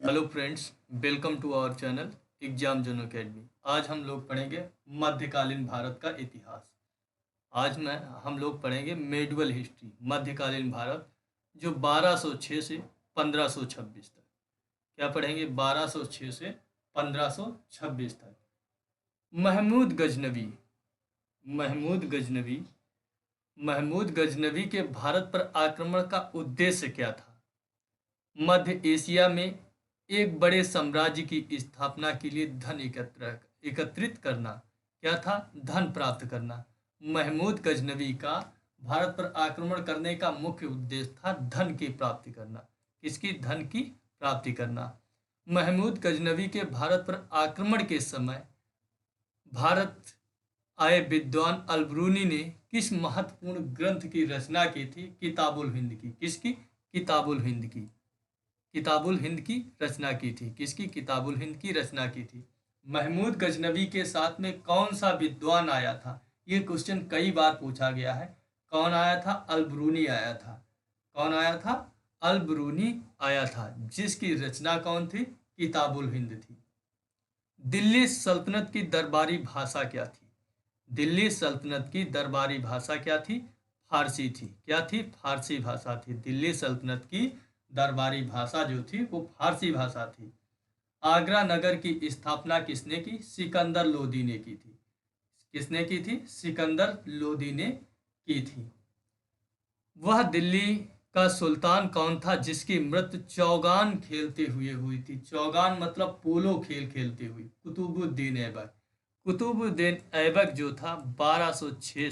Hello friends, welcome to our channel exam zone academy. आज हम लोग पढ़ेंगे मध्यकालीन भारत का इतिहास। आज मैं हम लोग पढ़ेंगे मेडुअल हिस्ट्री, मध्यकालीन भारत, जो 1206 से 1526 तक। क्या पढ़ेंगे? 1206 से 1526 तक। महमूद गजनवी महमूद गजनवी महमूद गजनवी के भारत पर आक्रमण का उद्देश्य क्या था? मध्य एशिया में एक बड़े साम्राज्य की स्थापना के लिए धन एकत्रित करना। क्या था? धन प्राप्त करना। महमूद गजनवी का भारत पर आक्रमण करने का मुख्य उद्देश्य था धन की प्राप्ति करना। किसकी? धन की प्राप्ति करना। महमूद गजनवी के भारत पर आक्रमण के समय भारत आए विद्वान अलबरूनी ने किस महत्वपूर्ण ग्रंथ की रचना की थी? किताबुल हिंद की। किसकी? किताबुल हिंद की। किताबुल हिंद की रचना की थी। किसकी? किताबुल हिंद की रचना की थी। महमूद गजनवी के साथ में कौन सा विद्वान आया था? ये क्वेश्चन कई बार पूछा गया है। कौन आया था? अलबरूनी आया था। कौन आया था? अलबरूनी आया था, जिसकी रचना कौन थी? किताबुल हिंद थी। दिल्ली सल्तनत की दरबारी भाषा क्या थी? दिल्ली सल्तनत की दरबारी भाषा क्या थी? फारसी थी। क्या थी? फारसी भाषा थी। दिल्ली सल्तनत की दरबारी भाषा जो थी वो फारसी भाषा थी। आगरा नगर की स्थापना किसने की? सिकंदर लोदी ने की थी। किसने की थी? सिकंदर लोदी ने की थी। वह दिल्ली का सुल्तान कौन था जिसकी मृत्यु चौगान खेलते हुए हुई थी? चौगान मतलब पोलो खेल खेलते हुए। कुतुबुद्दीन ऐबक। कुतुबुद्दीन ऐबक जो था 1206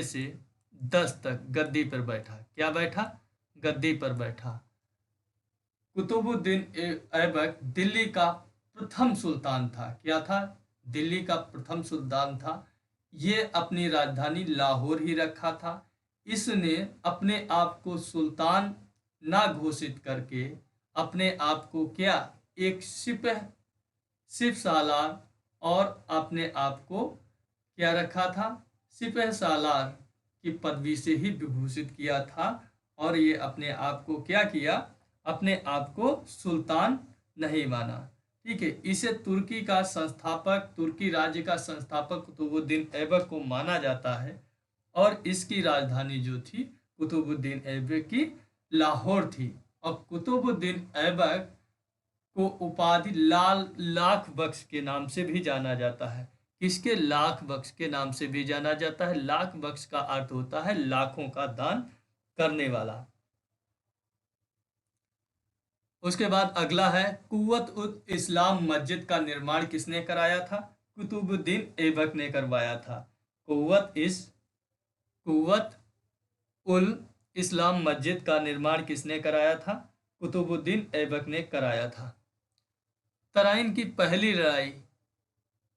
से 10 तक गद्दी पर बैठा। क्या बैठा? गद्दी पर बैठा। कुतुबुद्दीन ऐबक दिल्ली का प्रथम सुल्तान था। क्या था? दिल्ली का प्रथम सुल्तान था। ये अपनी राजधानी लाहौर ही रखा था। इसने अपने आप को सुल्तान ना घोषित करके अपने आप को क्या? एक सिपह सालार और अपने आप को क्या रखा था? सिपह सालार की पदवी से ही विभूषित किया था। और ये अपने आप को क्या किया? अपने आप को सुल्तान नहीं माना। ठीक है। इसे तुर्की का संस्थापक, तुर्की राज्य का संस्थापक कुतुबुद्दीन ऐबक को माना जाता है। और इसकी राजधानी जो थी कुतुबुद्दीन ऐबक की लाहौर थी। और कुतुबुद्दीन ऐबक को उपाधि लाख बख्श के नाम से भी जाना जाता है। किसके? लाख बख्श के नाम से भी जाना जाता है। लाख बख्श का अर्थ होता है लाखों का दान करने वाला। उसके बाद अगला है, कुव्वत उल इस्लाम मस्जिद का निर्माण किसने कराया था? कुतुबुद्दीन ऐबक ने करवाया था। कुव्वत उल इस्लाम मस्जिद का निर्माण किसने कराया था? कुतुबुद्दीन ऐबक ने कराया था। तराइन की पहली लड़ाई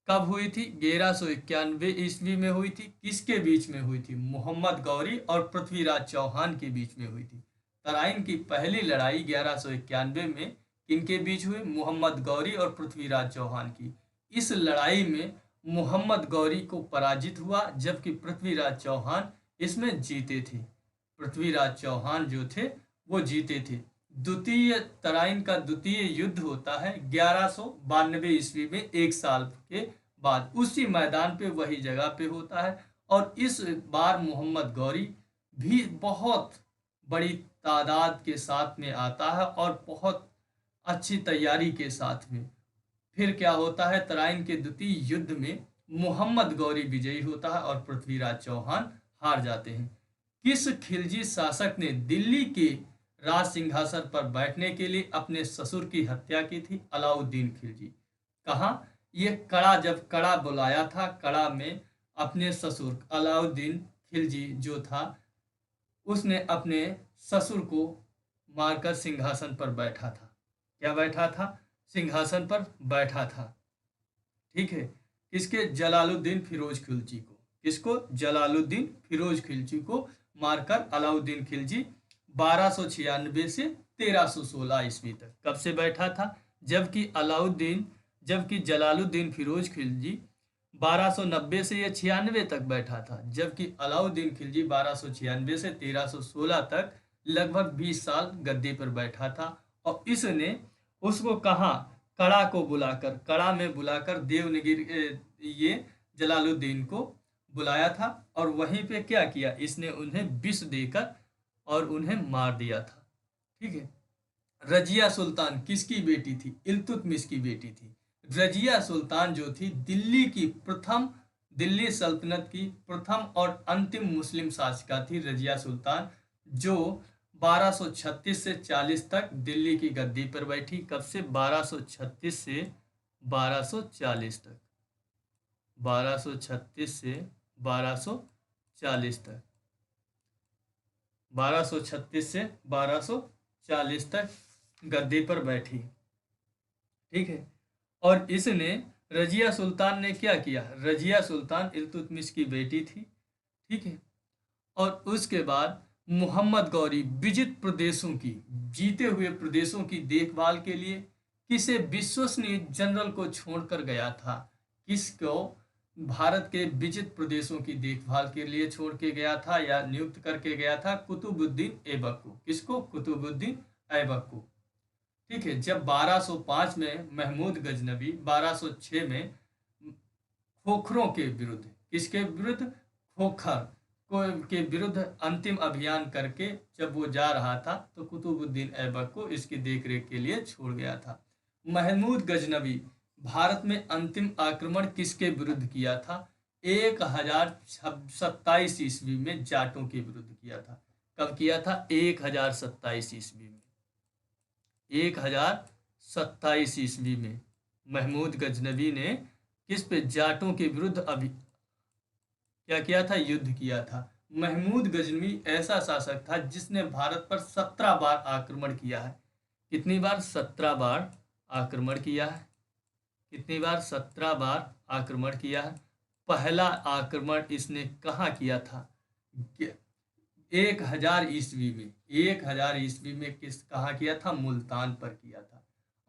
कब हुई थी? 1191 ईस्वी में हुई थी। किसके बीच में हुई थी? मोहम्मद गौरी और पृथ्वीराज चौहान के बीच में हुई थी। तराइन की पहली लड़ाई 1191 में किनके बीच हुई? मोहम्मद गौरी और पृथ्वीराज चौहान की। इस लड़ाई में मोहम्मद गौरी को पराजित हुआ, जबकि पृथ्वीराज चौहान इसमें जीते थे। पृथ्वीराज चौहान जो थे वो जीते थे। द्वितीय तराइन का द्वितीय युद्ध होता है 1192 ईस्वी में, एक साल के बाद। उसी मैदान पे, वही जगह पे होता है। और इस बार मोहम्मद गौरी भी बहुत बड़ी तादाद के साथ में आता है और बहुत अच्छी तैयारी के साथ में। फिर क्या होता है? तराइन के द्वितीय युद्ध में मोहम्मद गौरी विजयी होता है और पृथ्वीराज चौहान हार जाते हैं। किस खिलजी शासक ने दिल्ली के राज सिंहासन पर बैठने के लिए अपने ससुर की हत्या की थी? अलाउद्दीन खिलजी। कहाँ? ये कड़ा, जब कड़ा बुलाया था, कड़ा में अपने ससुर अलाउद्दीन खिलजी जो था उसने अपने ससुर को मारकर सिंहासन पर बैठा था। क्या बैठा था? सिंहासन पर बैठा था। ठीक है। किसके? जलालुद्दीन फिरोज खिलजी को। किसको? जलालुद्दीन फिरोज खिलजी को मारकर अलाउद्दीन खिलजी 1296 से 1316 ईस्वी तक कब से बैठा था? जबकि जलालुद्दीन फिरोज खिलजी 1290 से या 96 तक बैठा था, जबकि अलाउद्दीन खिलजी 1296 से 1316 तक लगभग 20 साल गद्दी पर बैठा था और इसने उसको कहाँ, कड़ा को बुलाकर, कड़ा में बुलाकर देवगिरी ये जलालुद्दीन को बुलाया था और वहीं पे क्या किया, इसने उन्हें विष देकर और उन्हें मार दिया था। ठीक है। रजिया सुल्तान किसकी बेटी थी, इल्तुतमिश की बेटी थी। रजिया सुल्तान जो थी दिल्ली सल्तनत की प्रथम और अंतिम मुस्लिम शासिका थी। रजिया सुल्तान जो 1236 से 40 तक दिल्ली की गद्दी पर बैठी। कब से, 1236 से 1240 तक, 1236 से 1240 तक, 1236 से 1240 तक गद्दी पर बैठी। ठीक है। और इसने, रजिया सुल्तान ने क्या किया, रजिया सुल्तान इल्तुतमिश की बेटी थी। ठीक है। और उसके बाद मोहम्मद गौरी विजित प्रदेशों की, जीते हुए प्रदेशों की देखभाल के लिए किसे विश्वसनीय जनरल को छोड़कर गया था, किसको भारत के विजित प्रदेशों की देखभाल के लिए छोड़ के गया था या नियुक्त करके गया था, कुतुबुद्दीन ऐबक को। किसको, कुतुबुद्दीन ऐबक को। ठीक है। जब 1205 में महमूद गजनबी 1206 में खोखरों के विरुद्ध, किसके विरुद्ध, खोखर के विरुद्ध अंतिम अभियान करके जब वो जा रहा था तो कुतुबुद्दीन ऐबक को इसकी देखरेख के लिए छोड़ गया था। महमूद गजनबी भारत में अंतिम आक्रमण किसके विरुद्ध किया था, 1027 ईस्वी में जाटों के विरुद्ध किया था। कब किया था, 1027 ईस्वी में, 1027 ईस्वी में महमूद गजनबी ने किस पे, जाटों के विरुद्ध क्या किया था, युद्ध किया था। महमूद गजनवी ऐसा शासक था जिसने भारत पर 17 बार आक्रमण किया है। कितनी बार, 17 बार आक्रमण किया है। कितनी बार, 17 बार आक्रमण किया है। पहला आक्रमण इसने कहाँ किया था, 1000 ईस्वी में, 1000 ईस्वी में कहाँ किया था, मुल्तान पर किया था।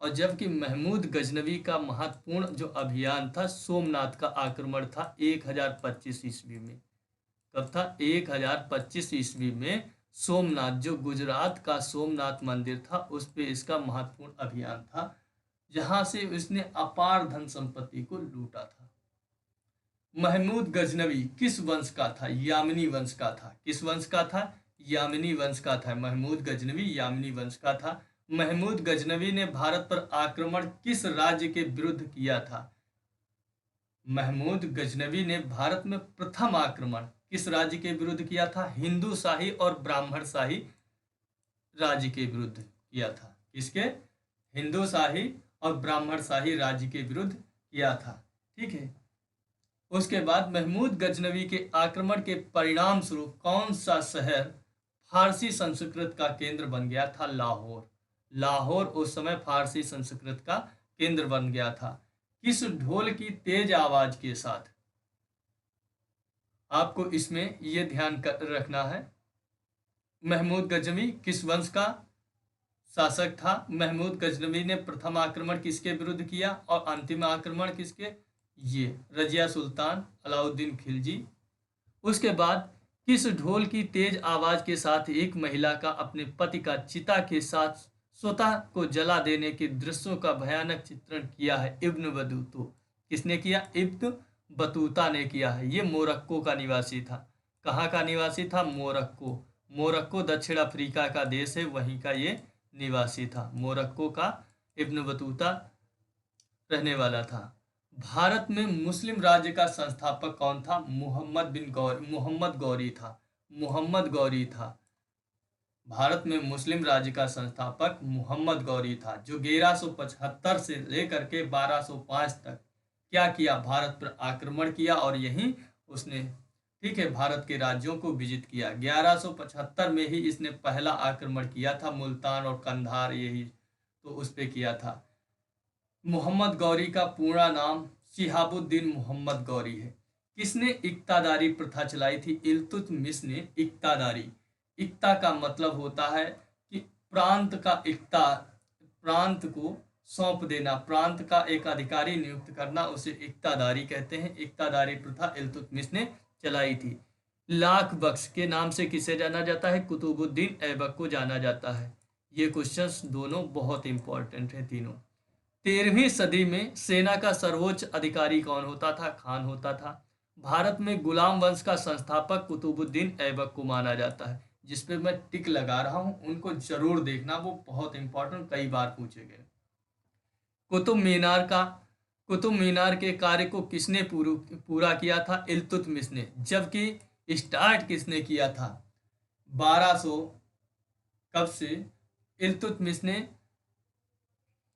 और जबकि महमूद गजनवी का महत्वपूर्ण जो अभियान था सोमनाथ का आक्रमण था 1025 ईस्वी में। कब था, 1025 ईस्वी में सोमनाथ, जो गुजरात का सोमनाथ मंदिर था, उस पे इसका महत्वपूर्ण अभियान था, जहां से इसने अपार धन संपत्ति को लूटा था। महमूद गजनवी किस वंश का था, यामिनी वंश का था। किस वंश का था, यामिनी वंश का था। महमूद गजनवी यामिनी वंश का था। महमूद गजनवी ने भारत पर आक्रमण किस राज्य के विरुद्ध किया था, महमूद गजनवी ने भारत में प्रथम आक्रमण किस राज्य के विरुद्ध किया था, हिंदू शाही और ब्राह्मण शाही राज्य के विरुद्ध किया था। किसके, हिंदू शाही और ब्राह्मण शाही राज्य के विरुद्ध किया था। ठीक है। उसके बाद महमूद गजनवी के आक्रमण के परिणाम स्वरूप कौन सा शहर फारसी संस्कृत का केंद्र बन गया था, लाहौर। लाहौर उस समय फारसी संस्कृत का केंद्र बन गया था। किस ढोल की तेज आवाज के साथ, आपको इसमें यह ध्यान रखना है, महमूद गजनवी किस वंश का शासक था। महमूद गजनवी ने प्रथम आक्रमण किसके विरुद्ध किया और अंतिम आक्रमण किसके, ये रजिया सुल्तान अलाउद्दीन खिलजी। उसके बाद किस ढोल की तेज आवाज के साथ एक महिला का अपने पति का चिता के साथ स्वतः को जला देने के दृश्यों का भयानक चित्रण किया है, इब्न बतूता। किसने किया, इब्न बतूता ने किया है। ये मोरक्को का निवासी था। कहाँ का निवासी था, मोरक्को। मोरक्को दक्षिण अफ्रीका का देश है, वहीं का ये निवासी था। मोरक्को का इब्न बतूता रहने वाला था। भारत में मुस्लिम राज्य का संस्थापक कौन था, मोहम्मद गौरी था। मोहम्मद गौरी था। भारत में मुस्लिम राज्य का संस्थापक मोहम्मद गौरी था, जो 1175 से लेकर के 1205 तक क्या किया, भारत पर आक्रमण किया और यहीं उसने, ठीक है, भारत के राज्यों को विजित किया। 1175 में ही इसने पहला आक्रमण किया था, मुल्तान और कंधार, यही तो उस पे किया था। मोहम्मद गौरी का पूरा नाम शिहाबुद्दीन मोहम्मद गौरी है। किसने इक्तादारी प्रथा चलाई थी, इल्तुतमिश ने इक्तादारी। इक्ता का मतलब होता है कि प्रांत का इक्ता, प्रांत को सौंप देना, प्रांत का एक अधिकारी नियुक्त करना, उसे इक्तादारी कहते हैं। इक्तादारी प्रथा इल्तुतमिश ने चलाई थी। लाख बख्श के नाम से किसे जाना जाता है? कुतुबुद्दीन ऐबक को जाना जाता है। ये क्वेश्चंस दोनों बहुत इंपॉर्टेंट है तीनों। 13वीं सदी में सेना का सर्वोच्च अधिकारी कौन होता था? खान होता था। भारत में गुलाम वंश का संस्थापक कुतुबुद्दीन ऐबक को माना जाता है। जिस पे मैं टिक लगा रहा हूं उनको जरूर देखना, वो बहुत इंपॉर्टेंट, कई बार पूछे गए। कुतुब मीनार का कुतुब मीनार के कार्य को किसने पूरा किया था? इल्तुतमिश ने। जबकि स्टार्ट किसने किया था? 1200 कब से? इल्तुतमिश ने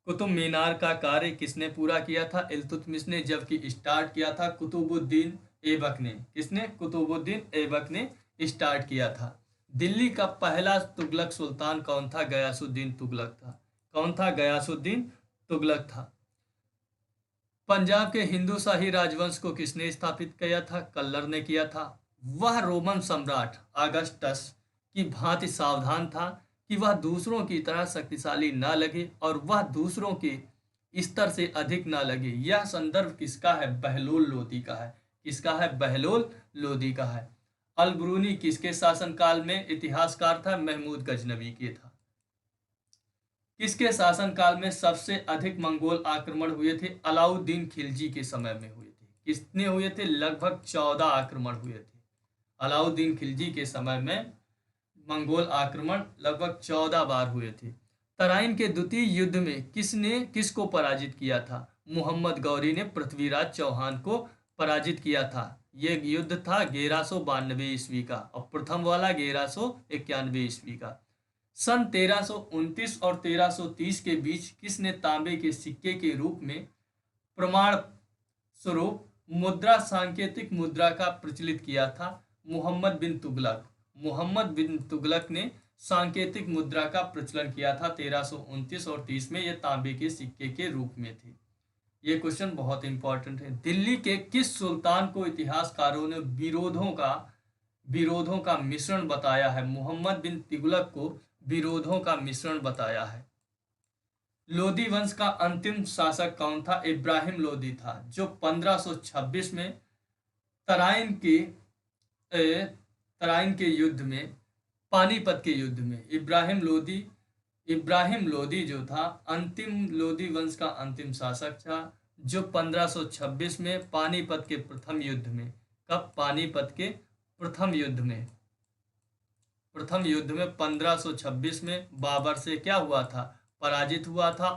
कुतुब मीनार का कार्य किसने पूरा किया था? इल्तुतमिश ने। जबकि स्टार्ट किया था कुतुबुद्दीन ऐबक ने। किसने? कुतुबुद्दीन ऐबक ने स्टार्ट किया था। दिल्ली का पहला तुगलक सुल्तान कौन था? गयासुद्दीन तुगलक था। कौन था? गयासुद्दीन तुगलक था। पंजाब के हिंदू शाही राजवंश को किसने स्थापित किया था? कल्लर ने किया था। वह रोमन सम्राट अगस्टस की भांति सावधान था कि वह दूसरों की तरह शक्तिशाली न लगे और वह दूसरों के स्तर से अधिक न लगे। यह संदर्भ किसका है? बहलोल लोदी का है। किसका है? बहलोल लोदी का है। अल-ब्रूनी किसके शासनकाल में इतिहासकार था? महमूद गजनवी के था। किसके शासनकाल में सबसे अधिक मंगोल आक्रमण हुए थे? अलाउद्दीन खिलजी के समय में हुए थे। कितने हुए थे? लगभग 14 आक्रमण हुए थे। अलाउद्दीन खिलजी के समय में मंगोल आक्रमण लगभग 14 बार हुए थे। तराइन के द्वितीय युद्ध में किसको पराजित किया था? मोहम्मद गौरी ने पृथ्वीराज चौहान को पराजित किया था। यह युद्ध था 1192 ईस्वी का और प्रथम वाला 1191 ईस्वी का। सन 1329 और 1330 के बीच किसने तांबे के सिक्के के रूप में प्रमाण स्वरूप मुद्रा सांकेतिक मुद्रा का प्रचलित किया था? मोहम्मद बिन तुगलक। मोहम्मद बिन तुगलक ने सांकेतिक मुद्रा का प्रचलन किया था 1329 और 30 में। यह तांबे के सिक्के के रूप में थे। ये क्वेश्चन बहुत इंपॉर्टेंट है। दिल्ली के किस सुल्तान को इतिहासकारों ने विरोधों का मिश्रण बताया है? मोहम्मद बिन तुगलक को विरोधों का मिश्रण बताया है। लोदी वंश का अंतिम शासक कौन था? इब्राहिम लोदी था, जो 1526 में तराइन के युद्ध में, पानीपत के युद्ध में इब्राहिम लोदी जो था लोदी वंश का अंतिम शासक था, जो 1526 में पानीपत के प्रथम युद्ध में, कब? पानीपत के प्रथम युद्ध में 1526 में बाबर से क्या हुआ था? पराजित हुआ था।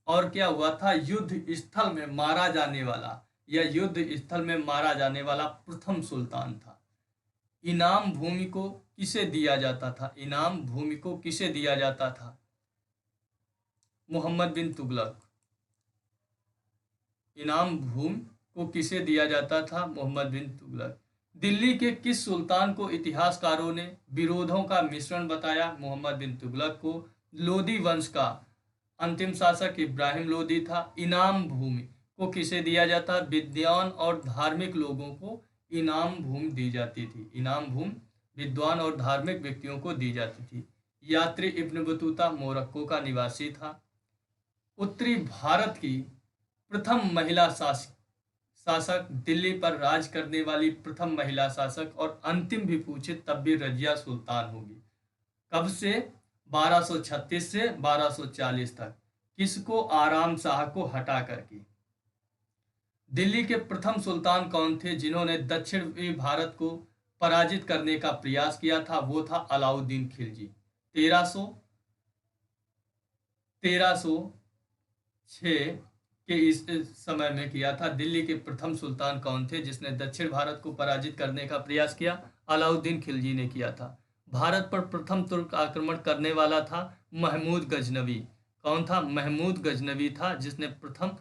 और क्या हुआ था? युद्ध स्थल में मारा जाने वाला प्रथम सुल्तान था। इनाम भूमि को किसे दिया जाता था? मोहम्मद बिन तुगलक। इनाम भूमि को किसे दिया जाता था? मोहम्मद बिन तुगलक। दिल्ली के किस सुल्तान को इतिहासकारों ने विरोधों का मिश्रण बताया? मोहम्मद बिन तुगलक को। लोदी वंश का अंतिम शासक इब्राहिम लोदी था। इनाम भूमि को किसे दिया जाता? विद्वान और धार्मिक लोगों को इनाम भूमि दी जाती थी। इनाम भूमि विद्वान और धार्मिक व्यक्तियों को दी जाती थी। यात्री इब्न बतूता मोरक्को का निवासी था। उत्तरी भारत की प्रथम महिला शासक, दिल्ली पर राज करने वाली प्रथम महिला शासक और अंतिम भी पूछे तब भी रजिया सुल्तान होगी। कब से? 1236 से 1240 तक। किसको? आराम शाह को हटा करके। दिल्ली के प्रथम सुल्तान कौन थे जिन्होंने दक्षिणी भारत को पराजित करने का प्रयास किया था? वो था अलाउद्दीन खिलजी। 1306 के इस समय में किया था। दिल्ली के प्रथम सुल्तान कौन थे जिसने दक्षिण भारत को पराजित करने का प्रयास किया? अलाउद्दीन खिलजी ने किया था। भारत पर प्रथम तुर्क आक्रमण करने वाला था महमूद गजनवी। कौन था? महमूद गजनवी था जिसने प्रथम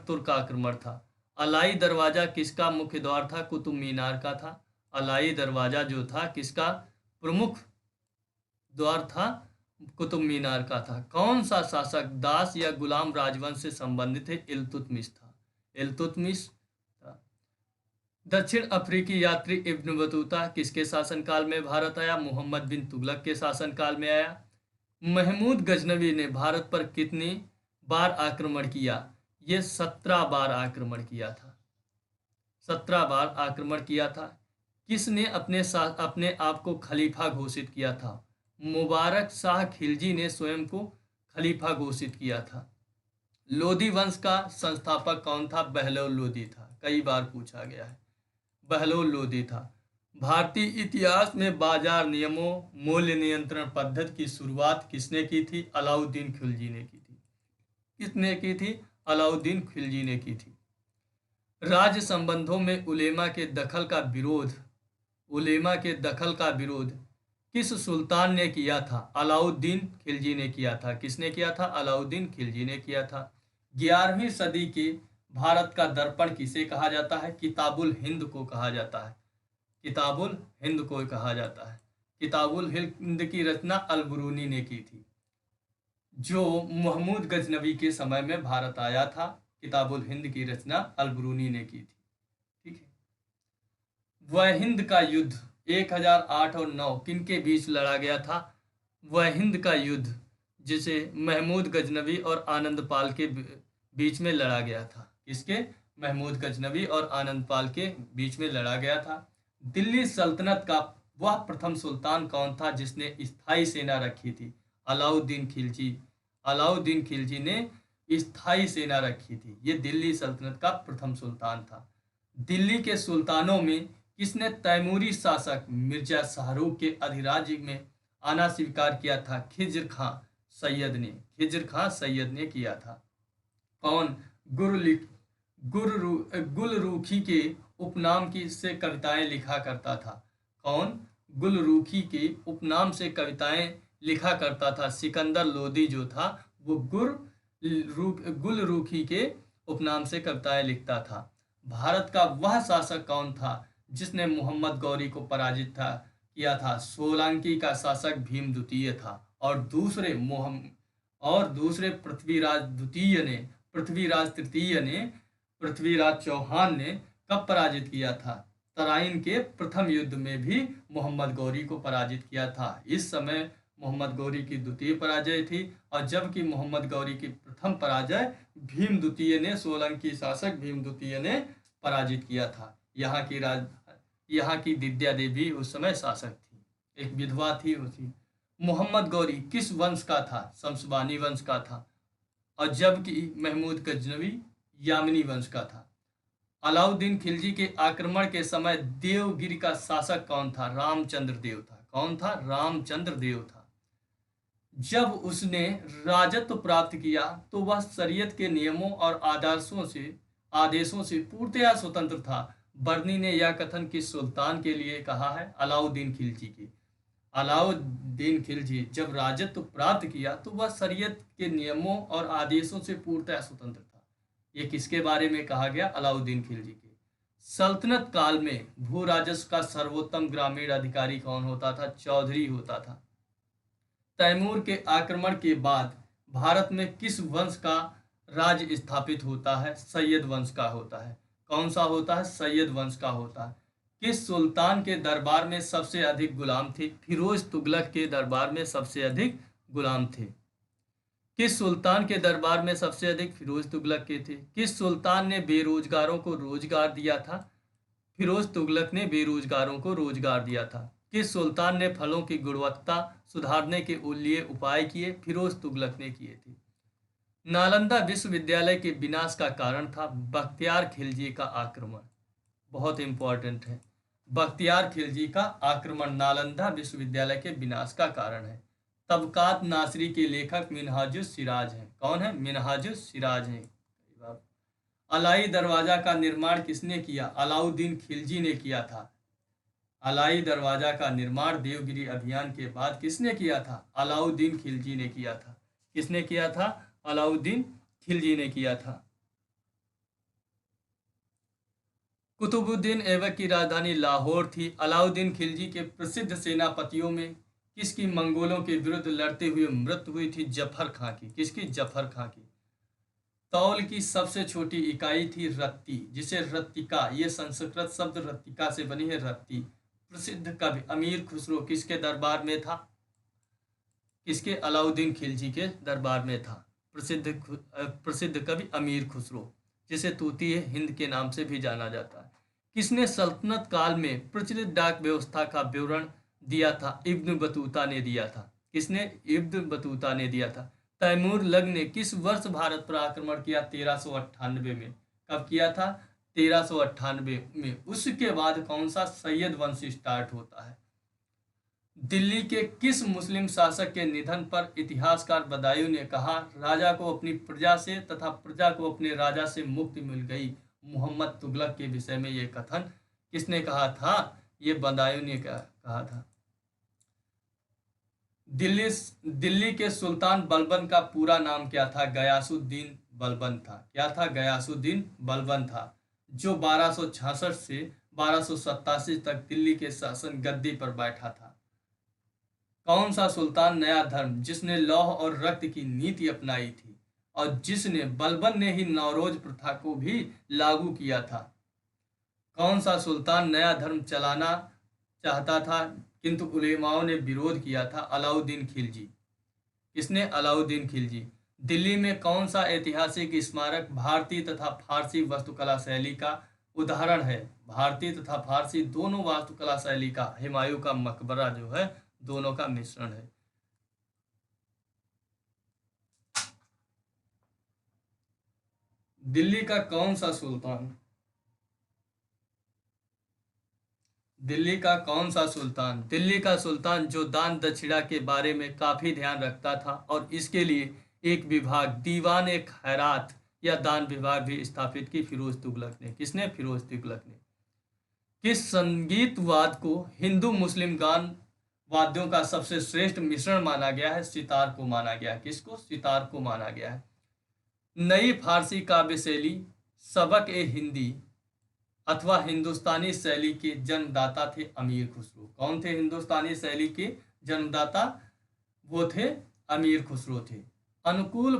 तुर्क आक्रमण था। अलाई दरवाजा किसका मुख्य द्वार था? कुतुब मीनार का था। अलाई दरवाजा जो था किसका प्रमुख द्वार था? कुतुब मीनार का था। कौन सा शासक दास या गुलाम राजवंश से संबंधित है? इल्तुतमिश था। दक्षिण अफ्रीकी यात्री इब्न बतूता किसके शासनकाल में भारत आया? मोहम्मद बिन तुगलक के शासनकाल में आया। महमूद गजनवी ने भारत पर कितनी बार आक्रमण किया? ये 17 बार आक्रमण किया था। 17 बार आक्रमण किया था। किसने अपने आप को खलीफा घोषित किया था? मुबारक शाह खिलजी ने स्वयं को खलीफा घोषित किया था। लोधी वंश का संस्थापक कौन था? बहलोल लोधी था। कई बार पूछा गया है। बहलोल लोधी था। भारतीय इतिहास में बाजार नियमों, मूल्य नियंत्रण पद्धति की शुरुआत किसने की थी? अलाउद्दीन खिलजी ने की थी। किसने की थी? अलाउद्दीन खिलजी ने की थी। राज्य संबंधों में उलेमा के दखल का विरोध किस सुल्तान ने किया था? अलाउद्दीन खिलजी ने किया था। किसने किया था? अलाउद्दीन खिलजी ने किया था। 11वीं सदी के भारत का दर्पण किसे कहा जाता है? किताबुल हिंद को कहा जाता है। किताबुल हिंद को कहा जाता है। किताबुल हिंद की रचना अल-बरूनी ने की थी, जो महमूद गजनवी के समय में भारत आया था। किताबुल हिंद की रचना अल-बरूनी ने की थी। ठीक है। वह हिंद का युद्ध 1008 और 9 किन के बीच लड़ा गया था? वह हिंद का युद्ध जिसे महमूद गजनवी और आनंद पाल के बीच में लड़ा गया था। किसके? महमूद गजनवी और आनंद पाल के बीच में लड़ा गया था। दिल्ली सल्तनत का वह प्रथम सुल्तान कौन था जिसने स्थायी सेना रखी थी? अलाउद्दीन खिलजी। अलाउद्दीन खिलजी ने स्थायी सेना रखी थी। ये दिल्ली सल्तनत का प्रथम सुल्तान था। दिल्ली के सुल्तानों में किसने तैमूरी शासक मिर्जा शाहरुख के अधिराज्य में आना स्वीकार किया था? खिज्र खां सैयद ने। खिज्र खां सैयद ने किया था। कौन? गुलरूखी के उपनाम की से कविताएं लिखा करता था? कौन गुलरूखी के उपनाम से कविताएं लिखा करता था? सिकंदर लोदी जो था वो गुलरूखी के उपनाम से कविताएं लिखता था। भारत का वह शासक कौन था जिसने मोहम्मद गौरी को पराजित किया था? सोलंकी का शासक भीम द्वितीय था। और दूसरे पृथ्वीराज चौहान ने कब पराजित किया था? तराइन के प्रथम युद्ध में भी मोहम्मद गौरी को पराजित किया था। इस समय मोहम्मद गौरी की द्वितीय पराजय थी, और जबकि मोहम्मद गौरी की प्रथम पराजय सोलंकी शासक भीम द्वितीय ने पराजित किया था। यहाँ की दिद्या देवी उस समय शासक थी, एक विधवा थी उसी। मोहम्मद गौरी किस वंश का था? शमशबानी वंश का था, और जबकि महमूद गजनवी यामिनी वंश का था। अलाउद्दीन खिलजी के आक्रमण के समय देवगिरी का शासक कौन था? रामचंद्र देव था। कौन था? रामचंद्र देव था। जब उसने राजत्व प्राप्त किया तो वह शरीयत के नियमों और आदेशों से पूर्णतया स्वतंत्र था। बर्नी ने यह कथन किस सुल्तान के लिए कहा है? अलाउद्दीन खिलजी के। अलाउद्दीन खिलजी जब राजत्व प्राप्त किया तो वह शरीयत के नियमों और आदेशों से पूर्णतः स्वतंत्र था। ये किसके बारे में कहा गया? अलाउद्दीन खिलजी के। सल्तनत काल में भू राजस्व का सर्वोत्तम ग्रामीण अधिकारी कौन होता था? चौधरी होता था। तैमूर के आक्रमण के बाद भारत में किस वंश का राज्य स्थापित होता है? सैयद वंश का होता है। कौन सा होता है? सैयद वंश का होता है। किस सुल्तान के दरबार में सबसे अधिक गुलाम थे? फिरोज तुगलक के दरबार में सबसे अधिक गुलाम थे। किस सुल्तान के दरबार में सबसे अधिक? फिरोज तुगलक के थे। किस सुल्तान ने बेरोजगारों को रोजगार दिया था? फिरोज तुगलक ने बेरोजगारों को रोजगार दिया था। किस सुल्तान ने फलों की गुणवत्ता सुधारने के लिए उपाय किए? फिरोज तुगलक ने किए थे। नालंदा विश्वविद्यालय के विनाश का कारण था बख्तियार खिलजी का आक्रमण। बहुत इंपॉर्टेंट है। बख्तियार खिलजी का आक्रमण नालंदा विश्वविद्यालय के विनाश का कारण है। तबकात नासरी के लेखक मिनहाजुस सिराज हैं। कौन है? मिनहाजुस सिराज हैं। अलाई दरवाजा का निर्माण किसने किया? अलाउद्दीन खिलजी ने किया था। अलाई दरवाजा का निर्माण देवगिरी अभियान के बाद किसने किया था? अलाउद्दीन खिलजी ने किया था। किसने किया था? अलाउद्दीन खिलजी ने किया था। कुतुबुद्दीन ऐबक की राजधानी लाहौर थी। अलाउद्दीन खिलजी के प्रसिद्ध सेनापतियों में किसकी मंगोलों के विरुद्ध लड़ते हुए मृत्यु हुई थी? जफर खां की। किसकी? जफर खां की। तौल की सबसे छोटी इकाई थी रत्ती, जिसे रत्तिका, ये संस्कृत शब्द रत्तिका से बनी है, रत्ती। प्रसिद्ध कवि अमीर खुसरो किसके दरबार में था? किसके? अलाउद्दीन खिलजी के दरबार में था। प्रसिद्ध कवि अमीर खुसरो, जिसे तूती हिंद के नाम से भी जाना जाता है। किसने सल्तनत काल में प्रचलित डाक व्यवस्था का विवरण दिया था? इब्न बतूता ने दिया था। किसने? इब्न बतूता ने दिया था। तैमूर लग ने किस वर्ष भारत पर आक्रमण किया? 1398 में। कब किया था? 1398 में। उसके बाद कौन सा सैयद वंश स्टार्ट होता है? दिल्ली के किस मुस्लिम शासक के निधन पर इतिहासकार बदायूं ने कहा, राजा को अपनी प्रजा से तथा प्रजा को अपने राजा से मुक्ति मिल गई? मोहम्मद तुगलक के विषय में यह कथन किसने कहा था? यह बदायूं ने कहा था। दिल्ली दिल्ली के सुल्तान बलबन का पूरा नाम क्या था? गयासुद्दीन बलबन था। क्या था? गयासुद्दीन बलबन था, जो 1266 से 1287 तक दिल्ली के शासन गद्दी पर बैठा था। कौन सा सुल्तान नया धर्म जिसने लौह और रक्त की नीति अपनाई थी और जिसने बलबन ने ही नौरोज प्रथा को भी लागू किया था? कौन सा सुल्तान नया धर्म चलाना चाहता था किंतु उलेमाओं ने विरोध किया था? अलाउद्दीन खिलजी। किसने? अलाउद्दीन खिलजी। दिल्ली में कौन सा ऐतिहासिक स्मारक भारतीय तथा फारसी वास्तुकला शैली का उदाहरण है? भारतीय तथा फारसी दोनों वास्तुकला शैली का हुमायूं का मकबरा जो है, दोनों का मिश्रण है। दिल्ली का कौन सा सुल्तान दिल्ली का कौन सा सुल्तान दिल्ली का सुल्तान जो दान दक्षिणा के बारे में काफी ध्यान रखता था और इसके लिए एक विभाग दीवान एक खैरात या दान विभाग भी स्थापित की? फिरोज तुगलक ने। किसने? फिरोज तुगलक ने। किस संगीतवाद को हिंदू मुस्लिम गान वाद्यों का सबसे श्रेष्ठ मिश्रण माना गया है? सितार को माना गया है। किसको? सितार को माना गया है। नई फारसी काव्य शैली सबक ए हिंदी अथवा हिंदुस्तानी शैली के जन्मदाता थे अमीर खुसरो। कौन थे हिंदुस्तानी शैली के जन्मदाता? वो थे अमीर खुसरो थे। अनुकूल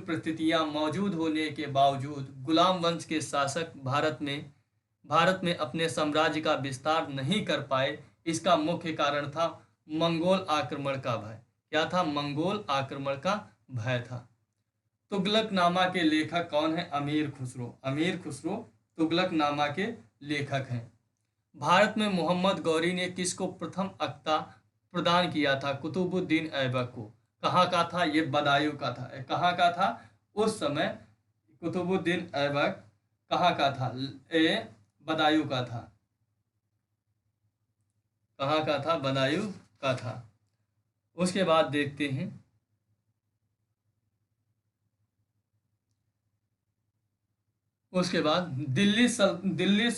परिस्थितियां मौजूद होने के बावजूद गुलाम वंश के शासक भारत में अपने साम्राज्य का विस्तार नहीं कर पाए। इसका मुख्य कारण था मंगोल आक्रमण का भय। क्या था? मंगोल आक्रमण का भय था। तुगलकनामा के लेखक कौन है? अमीर खुसरो। अमीर खुसरो तुगलकनामा के लेखक हैं। भारत में मोहम्मद गौरी ने किसको प्रथम अक्ता प्रदान किया था? कुतुबुद्दीन ऐबक को। कहाँ का था? ये बदायूं का था। कहाँ का था उस समय? कुतुबुद्दीन ऐबक कहाँ का था? बदायूं का था। कहाँ का था? बदायूं का था। उसके बाद देखते हैं दिल्ली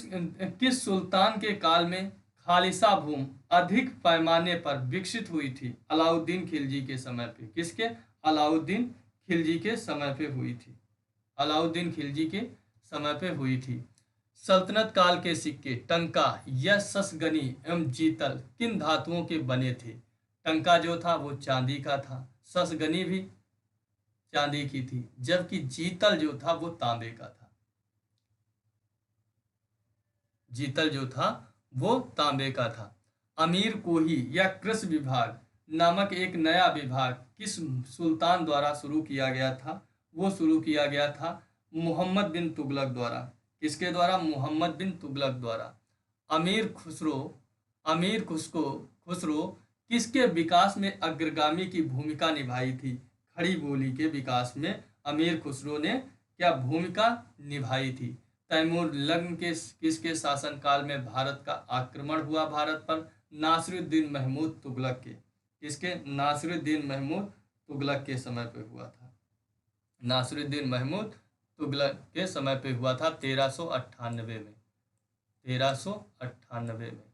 किस सुल्तान के काल में खालिसा भूमि अधिक पैमाने पर विकसित हुई थी? अलाउद्दीन खिलजी के समय पे। किसके? अलाउद्दीन खिलजी के समय पे हुई थी। अलाउद्दीन खिलजी के समय पे हुई थी। सल्तनत काल के सिक्के टंका या ससगनी एवं जीतल किन धातुओं के बने थे? टंका जो था वो चांदी का था, ससगनी भी चांदी की थी, जबकि जीतल जो था वो तांबे का था। जीतल जो था वो तांबे का था। अमीर कोही या कृषि विभाग नामक एक नया विभाग किस सुल्तान द्वारा शुरू किया गया था? वो शुरू किया गया था मोहम्मद बिन तुगलक द्वारा। किसके द्वारा? मोहम्मद बिन तुगलक द्वारा। अमीर खुसरो किसके विकास में अग्रगामी की भूमिका निभाई थी? खड़ी बोली के विकास में अमीर खुसरो ने क्या भूमिका निभाई थी? तैमूर लंग के किसके शासनकाल में भारत का आक्रमण हुआ भारत पर? नासिरुद्दीन महमूद तुगलक के। किसके? नासिरुद्दीन महमूद तुगलक के समय पे हुआ था। नासिरुद्दीन महमूद तुगलक के समय पे हुआ था 1398 में। 1398 में।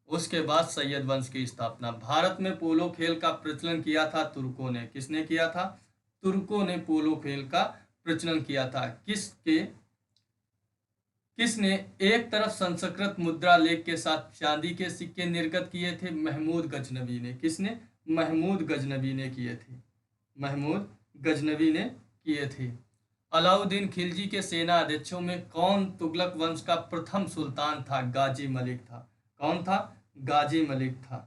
उसके बाद सैयद वंश की स्थापना। भारत में पोलो खेल का प्रचलन किया था तुर्कों ने। किसने किया था? तुर्कों ने पोलो खेल का प्रचलन किया था। किसने एक तरफ संस्कृत मुद्रा लेख के साथ चांदी के सिक्के निर्गत किए थे? महमूद गजनवी ने। किसने? महमूद गजनवी ने किए थे। महमूद गजनवी ने किए थे। अलाउद्दीन खिलजी के सेना अध्यक्षों में कौन तुगलक वंश का प्रथम सुल्तान था? गाजी मलिक था। कौन था? गाजी मलिक था।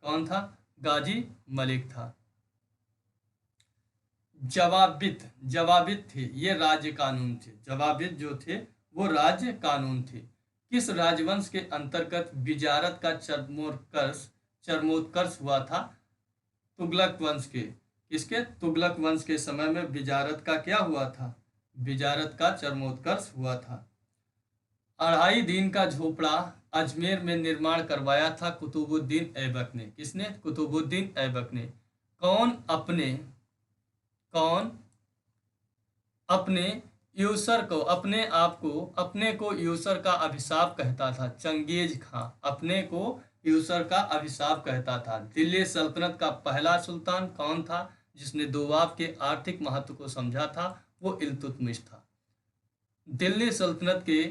कौन था? गाजी मलिक था। जवाबित जवाबित थे, ये राज्य कानून थे। जवाबित जो थे वो राज्य कानून थे। किस राजवंश के अंतर्गत विजारत का चरमोत्कर्ष हुआ था? तुगलक वंश के। किसके? तुगलक वंश के समय में विजारत का क्या हुआ था? विजारत का चरमोत्कर्ष हुआ था। 2.5 दिन का झोपड़ा अजमेर में निर्माण करवाया था कुतुबुद्दीन ऐबक ने। किसने? कुतुबुद्दीन ऐबक ने। कौन अपने कौन अपने यूसर को अपने आप को अपने को यूसर का अभिशाप कहता था? चंगेज खां अपने को यूसर का अभिशाप कहता था। दिल्ली सल्तनत का पहला सुल्तान कौन था जिसने दोवाब के आर्थिक महत्व को समझा था? वो इल्तुतमिश था। दिल्ली सल्तनत के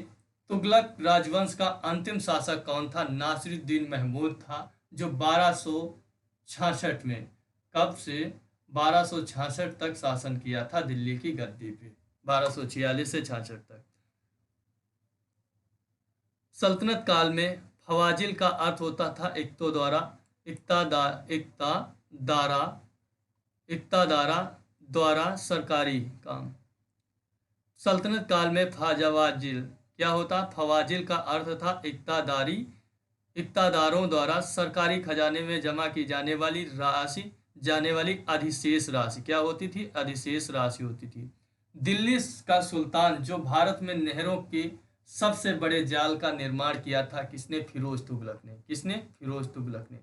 तुगलक राजवंश का अंतिम शासक कौन था? नासिरुद्दीन महमूद था, जो 1266 में, कब से 1266 तक शासन किया था दिल्ली की गद्दी पे, 1246 से 66 तक। सल्तनत काल में फवाजिल का अर्थ होता था इक्तादारा द्वारा सरकारी काम। सल्तनत काल में फवाजिल क्या होता? फवाजिल का अर्थ था इक्तादारों द्वारा सरकारी खजाने में जमा की जाने वाली अधिशेष राशि क्या होती थी? अधिशेष राशि होती थी। दिल्ली का सुल्तान जो भारत में नहरों के सबसे बड़े जाल का निर्माण किया था, किसने? फिरोज तुगलक ने। किसने? फिरोज तुगलक ने।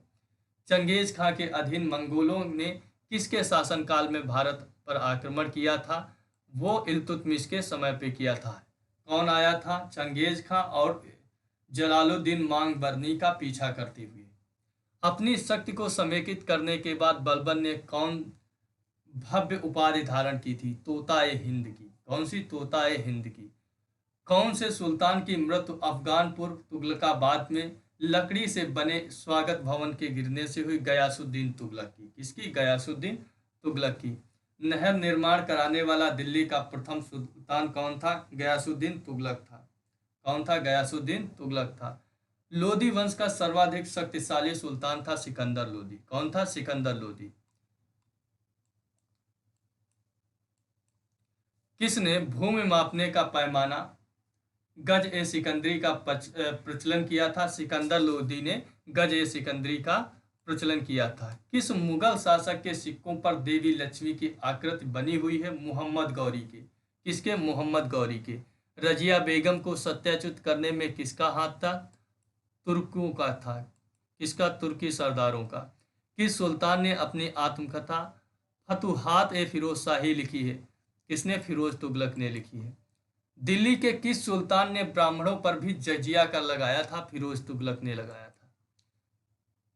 चंगेज खां के अधीन मंगोलों ने किसके शासनकाल में भारत पर आक्रमण किया था? वो इल्तुतमिश के समय पे किया था। कौन आया था? चंगेज खां और जलालुद्दीन मांगबरनी का पीछा करते हुए। अपनी शक्ति को समेकित करने के बाद बलबन ने कौन भव्य उपाधि धारण की थी? तोताए हिंद की। कौन सी? तोताए हिंद की। कौन से सुल्तान की मृत्यु अफगानपुर तुगलकाबाद में लकड़ी से बने स्वागत भवन के गिरने से हुई? गयासुद्दीन तुगलक की। किसकी? गयासुद्दीन तुगलक की। नहर निर्माण कराने वाला दिल्ली का प्रथम सुल्तान कौन था? गयासुद्दीन तुगलक था। कौन था? गयासुद्दीन तुगलक था। लोदी वंश का सर्वाधिक शक्तिशाली सुल्तान था सिकंदर लोदी। कौन था? सिकंदर लोदी। किसने भूमि मापने का पैमाना गज ए सिकंदरी का प्रचलन किया था? सिकंदर लोदी ने गज ए सिकंदरी का प्रचलन किया था। किस मुगल शासक के सिक्कों पर देवी लक्ष्मी की आकृति बनी हुई है? मोहम्मद गौरी के। किसके? मोहम्मद गौरी के। रजिया बेगम को सत्याच्युत करने में किसका हाथ था? तुर्कों का था। किसका? तुर्की सरदारों का। किस सुल्तान ने अपनी आत्मकथा फतुहात ए फिरोज शाही लिखी है? किसने? फिरोज तुगलक ने लिखी है। दिल्ली के किस सुल्तान ने ब्राह्मणों पर भी जजिया कर लगाया था? फिरोज तुगलक ने लगाया था।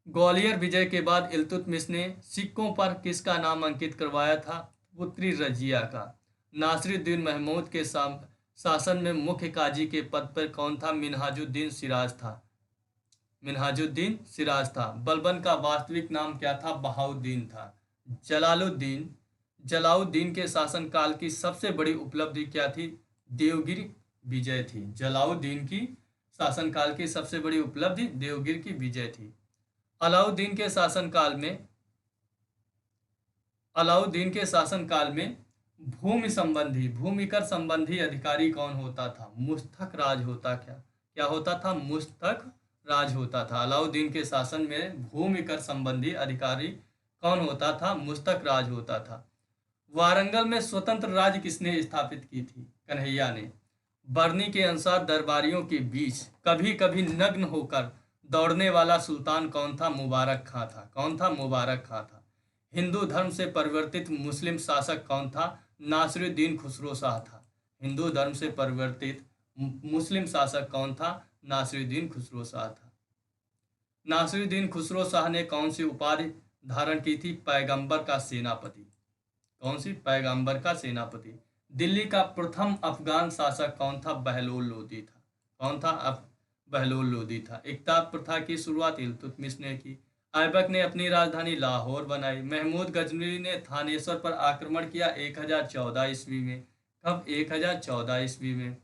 ग्वालियर विजय के बाद इल्तुतमिश ने सिक्कों पर किसका नाम अंकित करवाया था? पुत्री रजिया का। नासिरुद्दीन महमूद के शासन में मुख्य काजी के पद पर कौन था? मिन्हाजुद्दीन सिराज था। मिन्हाजुद्दीन सिराज था। बलबन का वास्तविक नाम क्या था? बहाउद्दीन था। जलाउद्दीन के शासनकाल की सबसे बड़ी उपलब्धि क्या थी? देवगिरी विजय थी। जलाउद्दीन की शासनकाल की सबसे बड़ी उपलब्धि देवगिरी की विजय थी। अलाउद्दीन के शासनकाल में भूमिकर संबंधी अधिकारी कौन होता था? मुस्तक राज होता क्या होता था? मुस्तक राज होता था। अलाउद्दीन के शासन में भूमिकर संबंधी अधिकारी कौन होता था? मुस्तक राज होता था। वारंगल में स्वतंत्र राज्य किसने स्थापित की थी? कन्हैया ने। बर्नी के अनुसार दरबारियों के बीच कभी कभी नग्न होकर दौड़ने वाला सुल्तान कौन था? मुबारक खां था। कौन था? मुबारक खां था। हिंदू धर्म से परिवर्तित मुस्लिम शासक कौन था? नासिरुद्दीन खुसरो शाह था। हिंदू धर्म से परिवर्तित मुस्लिम शासक कौन था? नासिरुद्दीन खुसरो शाह था। नासिरुद्दीन खुसरो शाह ने कौन सी उपाधि धारण की थी? पैगंबर का सेनापति। कौन सी? पैगंबर का सेनापति। दिल्ली का प्रथम अफगान शासक कौन था? बहलोल लोदी था। कौन था? बहलोल लोदी था। इकताब प्रथा की शुरुआत इल्तुतमिश ने की। ऐबक ने अपनी राजधानी लाहौर बनाई। महमूद गजनवी ने थानेश्वर पर आक्रमण किया 1014 ईस्वी में। कब? 1014 ईस्वी में।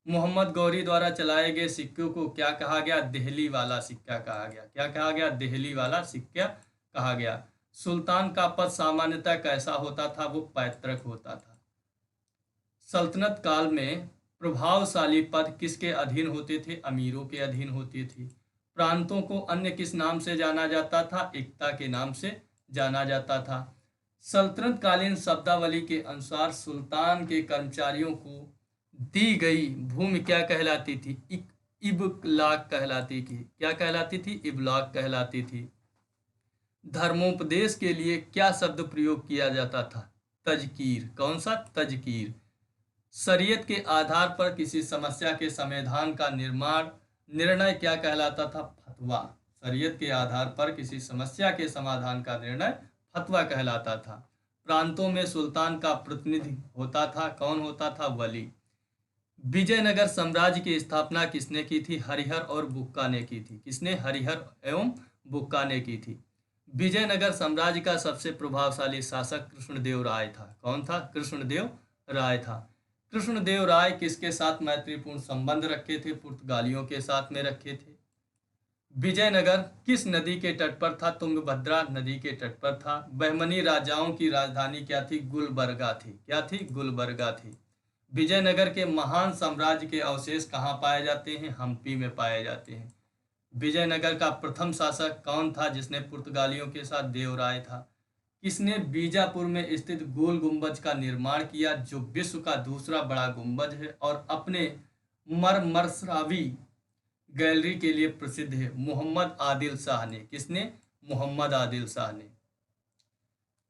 मोहम्मद गौरी द्वारा चलाए गए सिक्कों को क्या कहा गया? देहली वाला सिक्का कहा गया। क्या कहा गया? देहली वाला सिक्का कहा गया। सुल्तान का पद सामान्यतः कैसा होता था? वो पैतृक होता था। सल्तनत काल में प्रभावशाली पद किसके अधीन होते थे? अमीरों के अधीन होती थी। प्रांतों को अन्य किस नाम से जाना जाता था? एकता के नाम से जाना जाता था। सल्तनत कालीन शब्दावली के अनुसार सुल्तान के कर्मचारियों को दी गई भूमि क्या कहलाती थी? इबलाग कहलाती थी। क्या कहलाती थी? इबलाग कहलाती थी। धर्मोपदेश के लिए क्या शब्द प्रयोग किया जाता था? तजकीर। कौन सा? तजकीर। शरीयत के आधार पर किसी समस्या के समाधान का निर्णय क्या कहलाता था? फतवा। शरीयत के आधार पर किसी समस्या के समाधान का निर्णय फतवा कहलाता था। प्रांतों में सुल्तान का प्रतिनिधि होता था। कौन होता था? वली। विजयनगर साम्राज्य की स्थापना किसने की थी? हरिहर और बुक्का ने की थी। किसने? हरिहर एवं बुक्का ने की थी। विजयनगर साम्राज्य का सबसे प्रभावशाली शासक कृष्णदेव राय था। कौन था? कृष्णदेव राय था। कृष्णदेव राय किसके साथ मैत्रीपूर्ण संबंध रखे थे? पुर्तगालियों के साथ में रखे थे। विजयनगर किस नदी के तट पर था? तुंगभद्रा नदी के तट पर था। बहमनी राजाओं की राजधानी क्या थी? गुलबर्गा थी। क्या थी? गुलबर्गा थी। विजयनगर के महान साम्राज्य के अवशेष कहाँ पाए जाते हैं? हम्पी में पाए जाते हैं। विजयनगर का प्रथम शासक कौन था जिसने पुर्तगालियों के साथ? देवराय था। किसने बीजापुर में स्थित गोल गुंबज का निर्माण किया जो विश्व का दूसरा बड़ा गुंबज है और अपने मरमरसरावी गैलरी के लिए प्रसिद्ध है? मोहम्मद आदिल शाह ने। किसने? मोहम्मद आदिल शाह ने।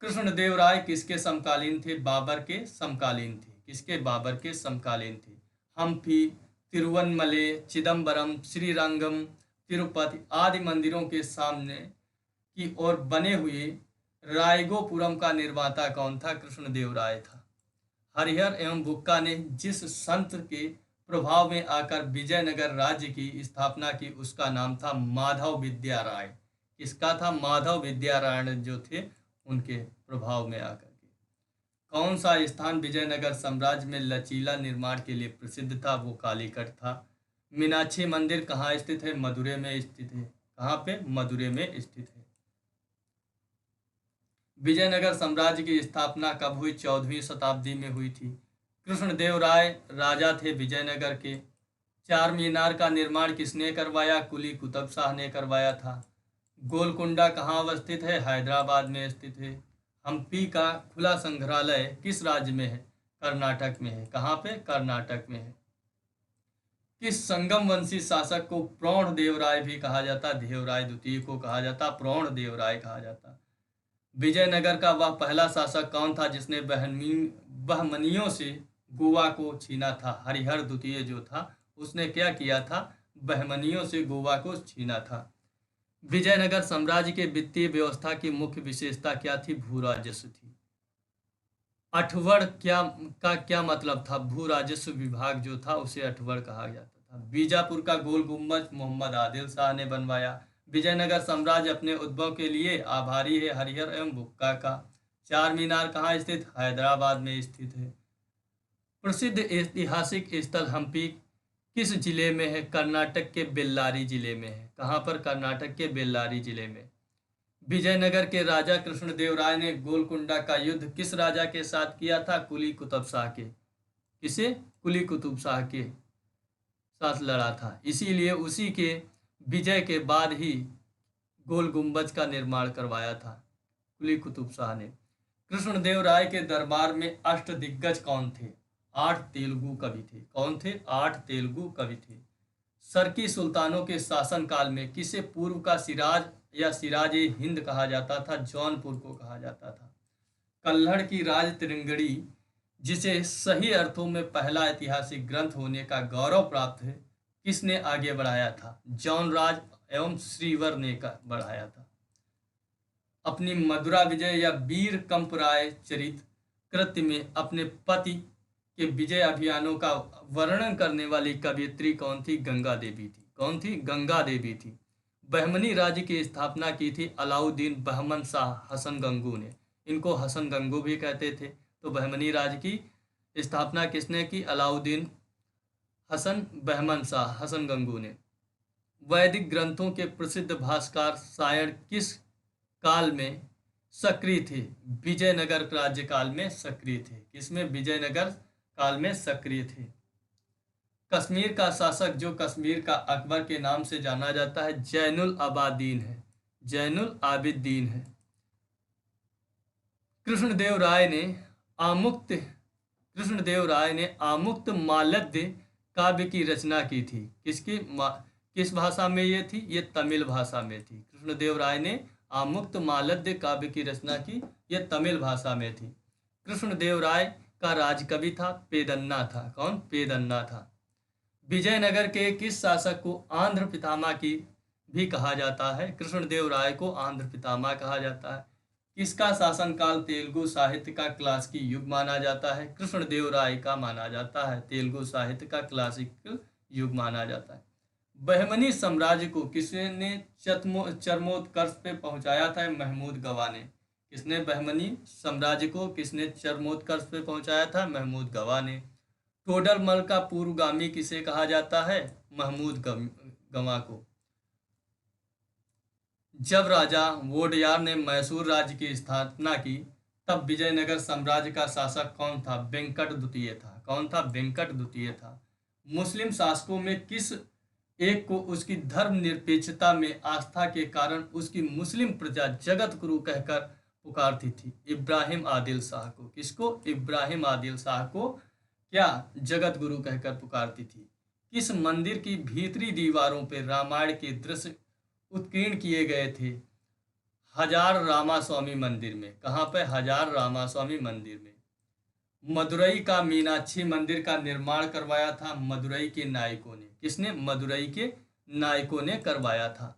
कृष्णदेव राय किसके समकालीन थे? बाबर के समकालीन थे। किसके? बाबर के समकालीन थे। हम्पी, तिरुवन्नमले, चिदम्बरम, श्रीरंगम, तिरुपति आदि मंदिरों के सामने की ओर बने हुए रायगोपुरम का निर्माता कौन था? कृष्णदेव राय था। हरिहर एवं बुक्का ने जिस संत के प्रभाव में आकर विजयनगर राज्य की स्थापना की उसका नाम था माधव विद्या राय। किसका था? माधव विद्या राय जो थे उनके प्रभाव में आकर के। कौन सा स्थान विजयनगर साम्राज्य में लचीला निर्माण के लिए प्रसिद्ध था? वो कालीकट था। मीनाक्षी मंदिर कहाँ स्थित है? मदुरै में स्थित है। कहाँ पे? मदुरै में स्थित है। विजयनगर साम्राज्य की स्थापना कब हुई? 14वीं शताब्दी में हुई थी। कृष्णदेव राय राजा थे विजयनगर के। चार मीनार का निर्माण किसने करवाया? कुली कुतुब शाह ने करवाया था। गोलकुंडा कहाँ अवस्थित है? हैदराबाद में स्थित है। हम्पी का खुला संग्रहालय किस राज्य में है? कर्नाटक में है। कहाँ पे? कर्नाटक में है। किस संगम वंशी शासक को प्रौढ़ देवराय भी कहा जाता? देवराय द्वितीय को कहा जाता, प्रौढ़ देवराय कहा जाता। विजयनगर का वह पहला शासक कौन था जिसने बहमनियों से गोवा को छीना था? हरिहर द्वितीय जो था उसने क्या किया था? बहमनियों से गोवा को छीना था। विजयनगर साम्राज्य के वित्तीय व्यवस्था की मुख्य विशेषता क्या थी? भू राजस्व थी। अठवड़ क्या मतलब था? भू राजस्व विभाग जो था उसे अठवड़ कहा जाता था। बीजापुर का गोल गुंबज मोहम्मद आदिल शाह ने बनवाया। विजयनगर साम्राज्य अपने उद्भव के लिए आभारी है हरिहर एवं बुक्का का। चार मीनार कहाँ स्थित? हैदराबाद में स्थित है। प्रसिद्ध ऐतिहासिक स्थल हम्पी किस जिले में है? कर्नाटक के बेल्लारी जिले में है। कहाँ पर? कर्नाटक के बेल्लारी जिले में। विजयनगर के राजा कृष्णदेव राय ने गोलकुंडा का युद्ध किस राजा के साथ किया था? कुली कुतुब शाह के। किसे? कुली कुतुब शाह के साथ लड़ा था। इसीलिए उसी के विजय के बाद ही गोल गुंबज का निर्माण करवाया था कुली कुतुब शाह ने। कृष्णदेव राय के दरबार में अष्टदिग्गज कौन थे? 8 तेलुगु कवि थे। कौन थे? 8 तेलुगु कवि थे। सरकी सुल्तानों के शासनकाल में किसे पूर्व का सिराज या सिराज ए हिंद कहा जाता था? जौनपुर को कहा जाता था। कल्हड़ की राज तिरंगड़ी जिसे सही अर्थों में पहला ऐतिहासिक ग्रंथ होने का गौरव प्राप्त है किसने आगे बढ़ाया था? जौनराज एवं श्रीवर ने बढ़ाया था। अपनी मदुरा विजय या वीर कंपराय चरित कृत्य में अपने पति के विजय अभियानों का वर्णन करने वाली कवियत्री कौन थी? गंगा देवी थी। कौन थी? गंगा देवी थी। बहमनी राज्य की स्थापना की थी अलाउद्दीन बहमन शाह हसन गंगू ने। इनको हसन गंगू भी कहते थे। तो बहमनी राज्य की स्थापना किसने की? अलाउद्दीन हसन बहमन शाह हसन गंगू ने। वैदिक ग्रंथों के प्रसिद्ध भास्कर सायण किस काल में सक्रिय थे? विजयनगर राज्यकाल में सक्रिय थे। किसमें? विजयनगर काल में सक्रिय थे। कश्मीर का शासक जो कश्मीर का अकबर के नाम से जाना जाता है, जैनुल आबादीन है। जैनुल आबिदीन है। कृष्णदेव राय ने आमुक्त कृष्णदेव राय ने आमुक्त मालव्य काव्य की रचना की थी। किस भाषा में ये थी? ये तमिल भाषा में थी। कृष्णदेव राय ने आमुक्त मालव्य काव्य की रचना की, ये तमिल भाषा में थी। कृष्णदेव राय का राजकवि था पेदन्ना था। कौन? पेदन्ना था। विजयनगर के किस शासक को आंध्र पितामह की भी कहा जाता है? कृष्णदेव राय को आंध्र पितामह कहा जाता है। किसका शासनकाल तेलुगु साहित्य का क्लासिक युग माना जाता है? कृष्णदेव राय का माना जाता है। तेलुगु साहित्य का क्लासिक युग माना जाता है। बहमनी साम्राज्य को किसने चरमोत्कर्ष पे पहुंचाया था? महमूद गवा ने। किसने बहमनी साम्राज्य को किसने चरमोत्कर्ष पे पहुंचाया था? महमूद गवा ने। टोडरमल का पूर्वगामी किसे कहा जाता है? महमूद गवा को। जब राजा वोडयार ने मैसूर राज्य की स्थापना की, तब विजयनगर साम्राज्य का शासक कौन था? वेंकट द्वितीय था। कौन था? वेंकट द्वितीय था। मुस्लिम शासकों में किस एक को उसकी धर्मनिरपेक्षता में आस्था के कारण उसकी मुस्लिम प्रजा जगत गुरु कहकर पुकारती थी? इब्राहिम आदिल शाह को। किसको? इब्राहिम आदिल शाह को क्या जगत गुरु कहकर पुकारती थी? किस मंदिर की भीतरी दीवारों पर रामायण के दृश्य उत्कीर्ण किए गए थे? हजार रामास्वामी मंदिर में। कहाँ पे? हजार रामास्वामी मंदिर में। मदुरई का मीनाक्षी मंदिर का निर्माण करवाया था मदुरई के नायकों ने। किसने? मदुरई के नायकों ने करवाया था।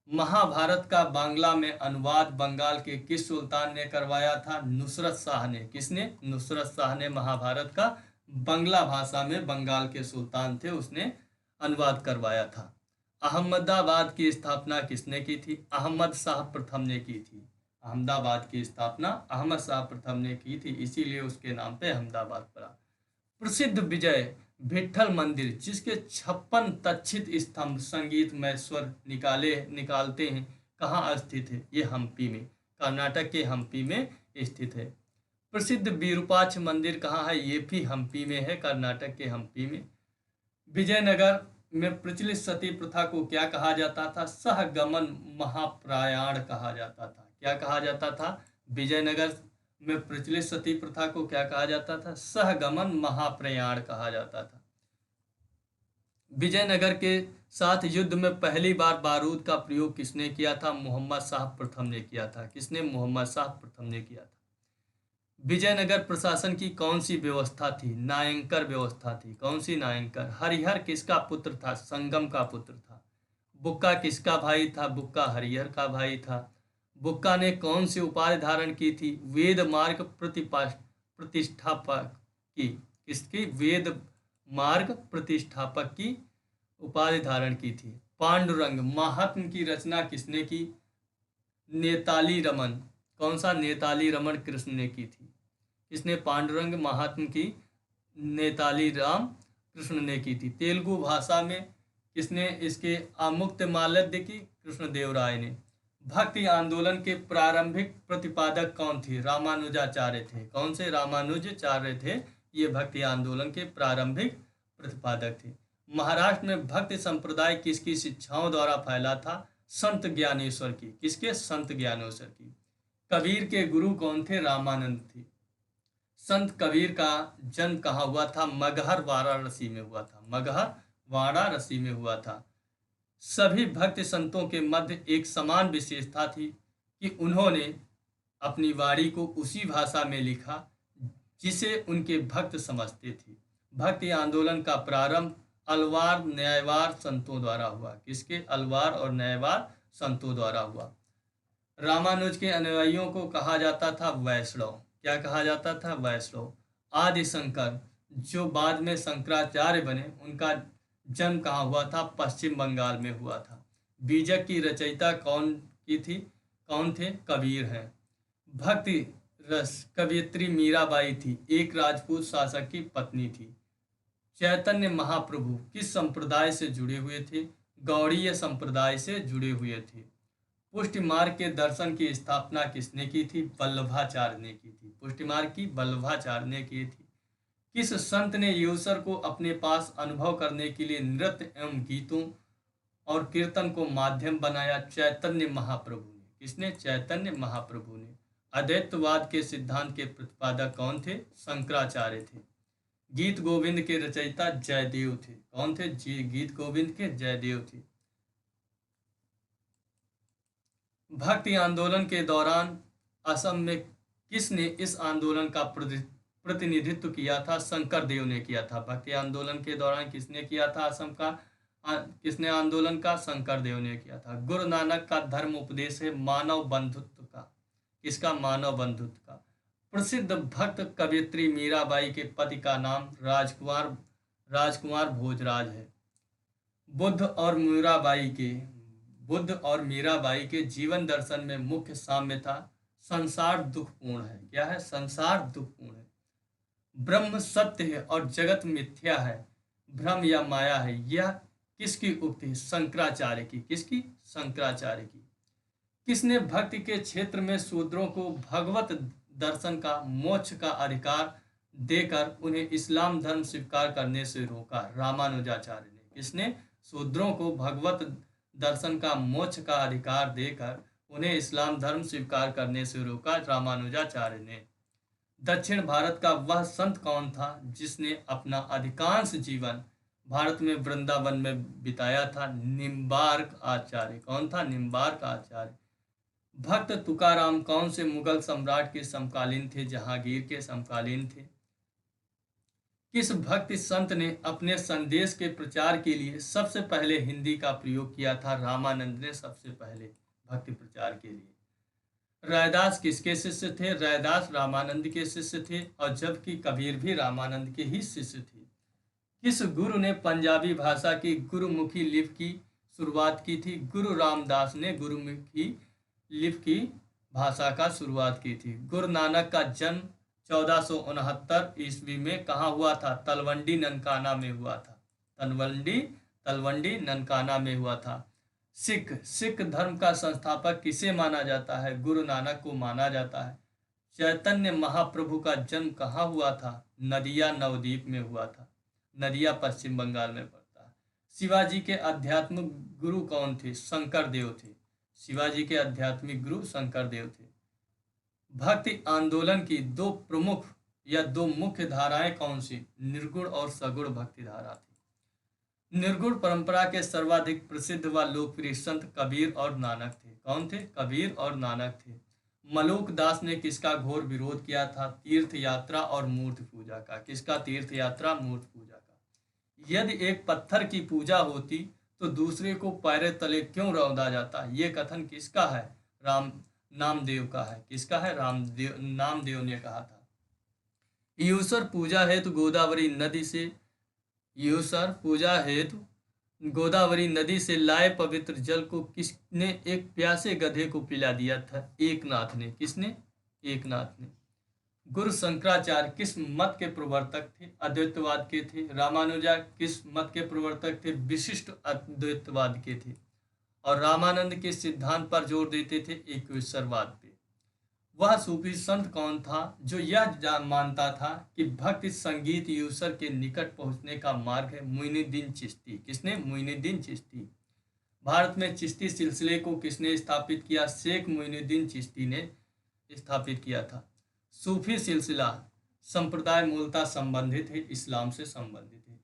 महाभारत का बांग्ला में अनुवाद बंगाल के किस सुल्तान ने करवाया था? नुसरत शाह ने। किसने? नुसरत शाह ने महाभारत का बंगला भाषा में बंगाल के सुल्तान थे, उसने अनुवाद करवाया था। अहमदाबाद की स्थापना किसने की थी? अहमद शाह प्रथम ने की थी। अहमदाबाद की स्थापना अहमद शाह प्रथम ने की थी, इसीलिए उसके नाम पे अहमदाबाद पड़ा। प्रसिद्ध विजय विट्ठल मंदिर जिसके 56 तक्षित स्तंभ संगीतमय स्वर निकालते हैं, कहाँ स्थित है? ये हम्पी में, कर्नाटक के हम्पी में स्थित है। प्रसिद्ध विरूपाक्ष मंदिर कहाँ है? ये भी हम्पी में है, कर्नाटक के हम्पी में। विजयनगर में प्रचलित सती प्रथा को क्या कहा जाता था? सहगमन महाप्रयाण कहा जाता था। क्या कहा जाता था? विजयनगर में प्रचलित सती प्रथा को क्या कहा जाता था? सहगमन महाप्रयाण कहा जाता था। विजयनगर के साथ युद्ध में पहली बार बारूद का प्रयोग किसने किया था? मोहम्मद शाह प्रथम ने किया था। किसने? मोहम्मद शाह प्रथम ने किया था। विजयनगर प्रशासन की कौन सी व्यवस्था थी? नायंकर व्यवस्था थी। कौन सी? नायंकर। हरिहर किसका पुत्र था? संगम का पुत्र था। बुक्का किसका भाई था? बुक्का हरिहर का भाई था। बुक्का ने कौन सी उपाधि धारण की थी? वेद मार्ग प्रतिष्ठापक की। किसकी? वेद मार्ग प्रतिष्ठापक की उपाधि धारण की थी। पांडुरंग महात्म की रचना किसने की? नेताली रमन। कौन सा? नेताली रमन कृष्ण ने की थी। इसने पांडुरंग महात्म की नेताली राम कृष्ण ने की थी। तेलुगु भाषा में किसने इसके आमुक्त मालव्य की? कृष्णदेव राय ने। भक्ति आंदोलन के प्रारंभिक प्रतिपादक कौन थे? रामानुजाचार्य थे। कौन से? रामानुजाचार्य थे, ये भक्ति आंदोलन के प्रारंभिक प्रतिपादक थे। महाराष्ट्र में भक्ति संप्रदाय किसकी शिक्षाओं द्वारा फैला था? संत ज्ञानेश्वर की। किसके? संत ज्ञानेश्वर की। कबीर के गुरु कौन थे? रामानंद थे। संत कबीर का जन्म कहाँ हुआ था? मगहर वाराणसी में हुआ था। मगहर वाराणसी में हुआ था। सभी भक्त संतों के मध्य एक समान विशेषता थी कि उन्होंने अपनी वाणी को उसी भाषा में लिखा जिसे उनके भक्त समझते थे। भक्ति आंदोलन का प्रारंभ अलवार न्यायवार संतों द्वारा हुआ। किसके? अलवार और न्यायवार संतों द्वारा हुआ। रामानुज के अनुयायियों को कहा जाता था वैष्णव। क्या कहा जाता था? वैष्णव। आदि शंकर जो बाद में शंकराचार्य बने, उनका जन्म कहाँ हुआ था? पश्चिम बंगाल में हुआ था। बीजक की रचयिता कौन की थी? कौन थे? कबीर हैं। भक्ति रस कवियत्री मीराबाई थी, एक राजपूत शासक की पत्नी थी। चैतन्य महाप्रभु किस संप्रदाय से जुड़े हुए थे? गौड़ीय संप्रदाय से जुड़े हुए थे। पुष्टि मार्ग के दर्शन की स्थापना किसने की थी? वल्लभाचार्य ने की थी। पुष्टि मार्ग की वल्लभाचार्य ने की थी। किस संत ने यूसर को अपने पास अनुभव करने के लिए नृत्य एवं गीतों और कीर्तन को माध्यम बनाया? चैतन्य महाप्रभु ने। किसने? चैतन्य महाप्रभु ने। अद्वैतवाद के सिद्धांत के प्रतिपादक कौन थे? शंकराचार्य थे। गीत गोविंद के रचयिता जयदेव थे। कौन थे? गीत गोविंद के जयदेव थे। भक्ति आंदोलन के दौरान असम में किसने इस आंदोलन का प्रतिनिधित्व किया था? शंकर देव ने किया था। भक्ति आंदोलन के दौरान किसने किया था असम का किसने आंदोलन का? शंकर देव ने किया था। गुरु नानक का धर्म उपदेश है मानव बंधुत्व का। किसका? मानव बंधुत्व का। प्रसिद्ध भक्त कवियत्री मीराबाई के पति का नाम राजकुमार भोजराज है। बुद्ध और मीराबाई के जीवन दर्शन में मुख्य साम्य था संसार दुखपूर्ण है। क्या है? संसार दुखपूर्ण है। ब्रह्म सत्य है और जगत मिथ्या है, भ्रम या माया है। यह किसकी उक्ति है? शंकराचार्य की। किसकी? शंकराचार्य की। किसने भक्ति के क्षेत्र में शूद्रों को भगवत दर्शन का, मोक्ष का अधिकार देकर उन्हें इस्लाम धर्म स्वीकार करने से रोका? रामानुजाचार्य ने। किसने? शूद्रों को भगवत दर्शन का, मोक्ष का अधिकार देकर उन्हें इस्लाम धर्म स्वीकार करने से रोका? रामानुजाचार्य ने। दक्षिण भारत का वह संत कौन था जिसने अपना अधिकांश जीवन भारत में वृंदावन में बिताया था? निम्बार्क आचार्य। कौन था? निम्बार्क आचार्य। भक्त तुकाराम कौन से मुगल सम्राट के समकालीन थे? जहांगीर के समकालीन थे। किस भक्ति संत ने अपने संदेश के प्रचार के लिए सबसे पहले हिंदी का प्रयोग किया था? रामानंद ने सबसे पहले भक्ति प्रचार के लिए। रैदास किसके शिष्य थे? रैदास रामानंद के शिष्य थे और जबकि कबीर भी रामानंद के ही शिष्य थे। किस गुरु ने पंजाबी भाषा की गुरुमुखी लिपि की शुरुआत की थी? गुरु रामदास ने गुरुमुखी लिपि की भाषा का शुरुआत की थी। गुरु नानक का जन्म 1469 ईस्वी में कहाँ हुआ था? तलवंडी ननकाना में हुआ था। तलवंडी ननकाना में हुआ था। सिख धर्म का संस्थापक किसे माना जाता है? गुरु नानक को माना जाता है। चैतन्य महाप्रभु का जन्म कहाँ हुआ था? नदिया नवद्वीप में हुआ था। नदिया पश्चिम बंगाल में पड़ता है। शिवाजी के आध्यात्मिक गुरु कौन थे? शंकर देव थे। शिवाजी के आध्यात्मिक गुरु शंकर देव थे। भक्ति आंदोलन की दो मुख्य धाराएं कौन सी? निर्गुण और सगुण भक्ति धारा थी। निर्गुण परंपरा के सर्वाधिक प्रसिद्ध व लोकप्रिय संत कबीर और नानक थे। कौन थे? कबीर और नानक थे। मलूक दास ने किसका घोर विरोध किया था? तीर्थ यात्रा और मूर्ति पूजा का। किसका? तीर्थ यात्रा, मूर्ति पूजा का। यदि एक पत्थर की पूजा होती तो दूसरे को पैर तले क्यों रौंदा जाता? ये कथन किसका है? नामदेव का है। किसका है? नामदेव ने कहा था। यूसर पूजा हेतु गोदावरी नदी से लाए पवित्र जल को किसने एक प्यासे गधे को पिला दिया था? एकनाथ ने। किसने? एकनाथ ने। गुरु शंकराचार्य किस मत के प्रवर्तक थे? अद्वैतवाद के थे। रामानुजा किस मत के प्रवर्तक थे? विशिष्ट अद्वैतवाद के थे। और रामानंद के सिद्धांत पर जोर देते थे, एकेश्वरवाद पे। वह सूफी संत कौन था जो यह मानता था कि भक्ति संगीत यूसर के निकट पहुंचने का मार्ग है? मुइनुद्दीन चिश्ती। किसने? मुइनुद्दीन चिश्ती। भारत में चिश्ती सिलसिले को किसने स्थापित किया? शेख मुइनुद्दीन चिश्ती ने स्थापित किया था। सूफी सिलसिला संप्रदाय मूलतः संबंधित है, इस्लाम से संबंधित है।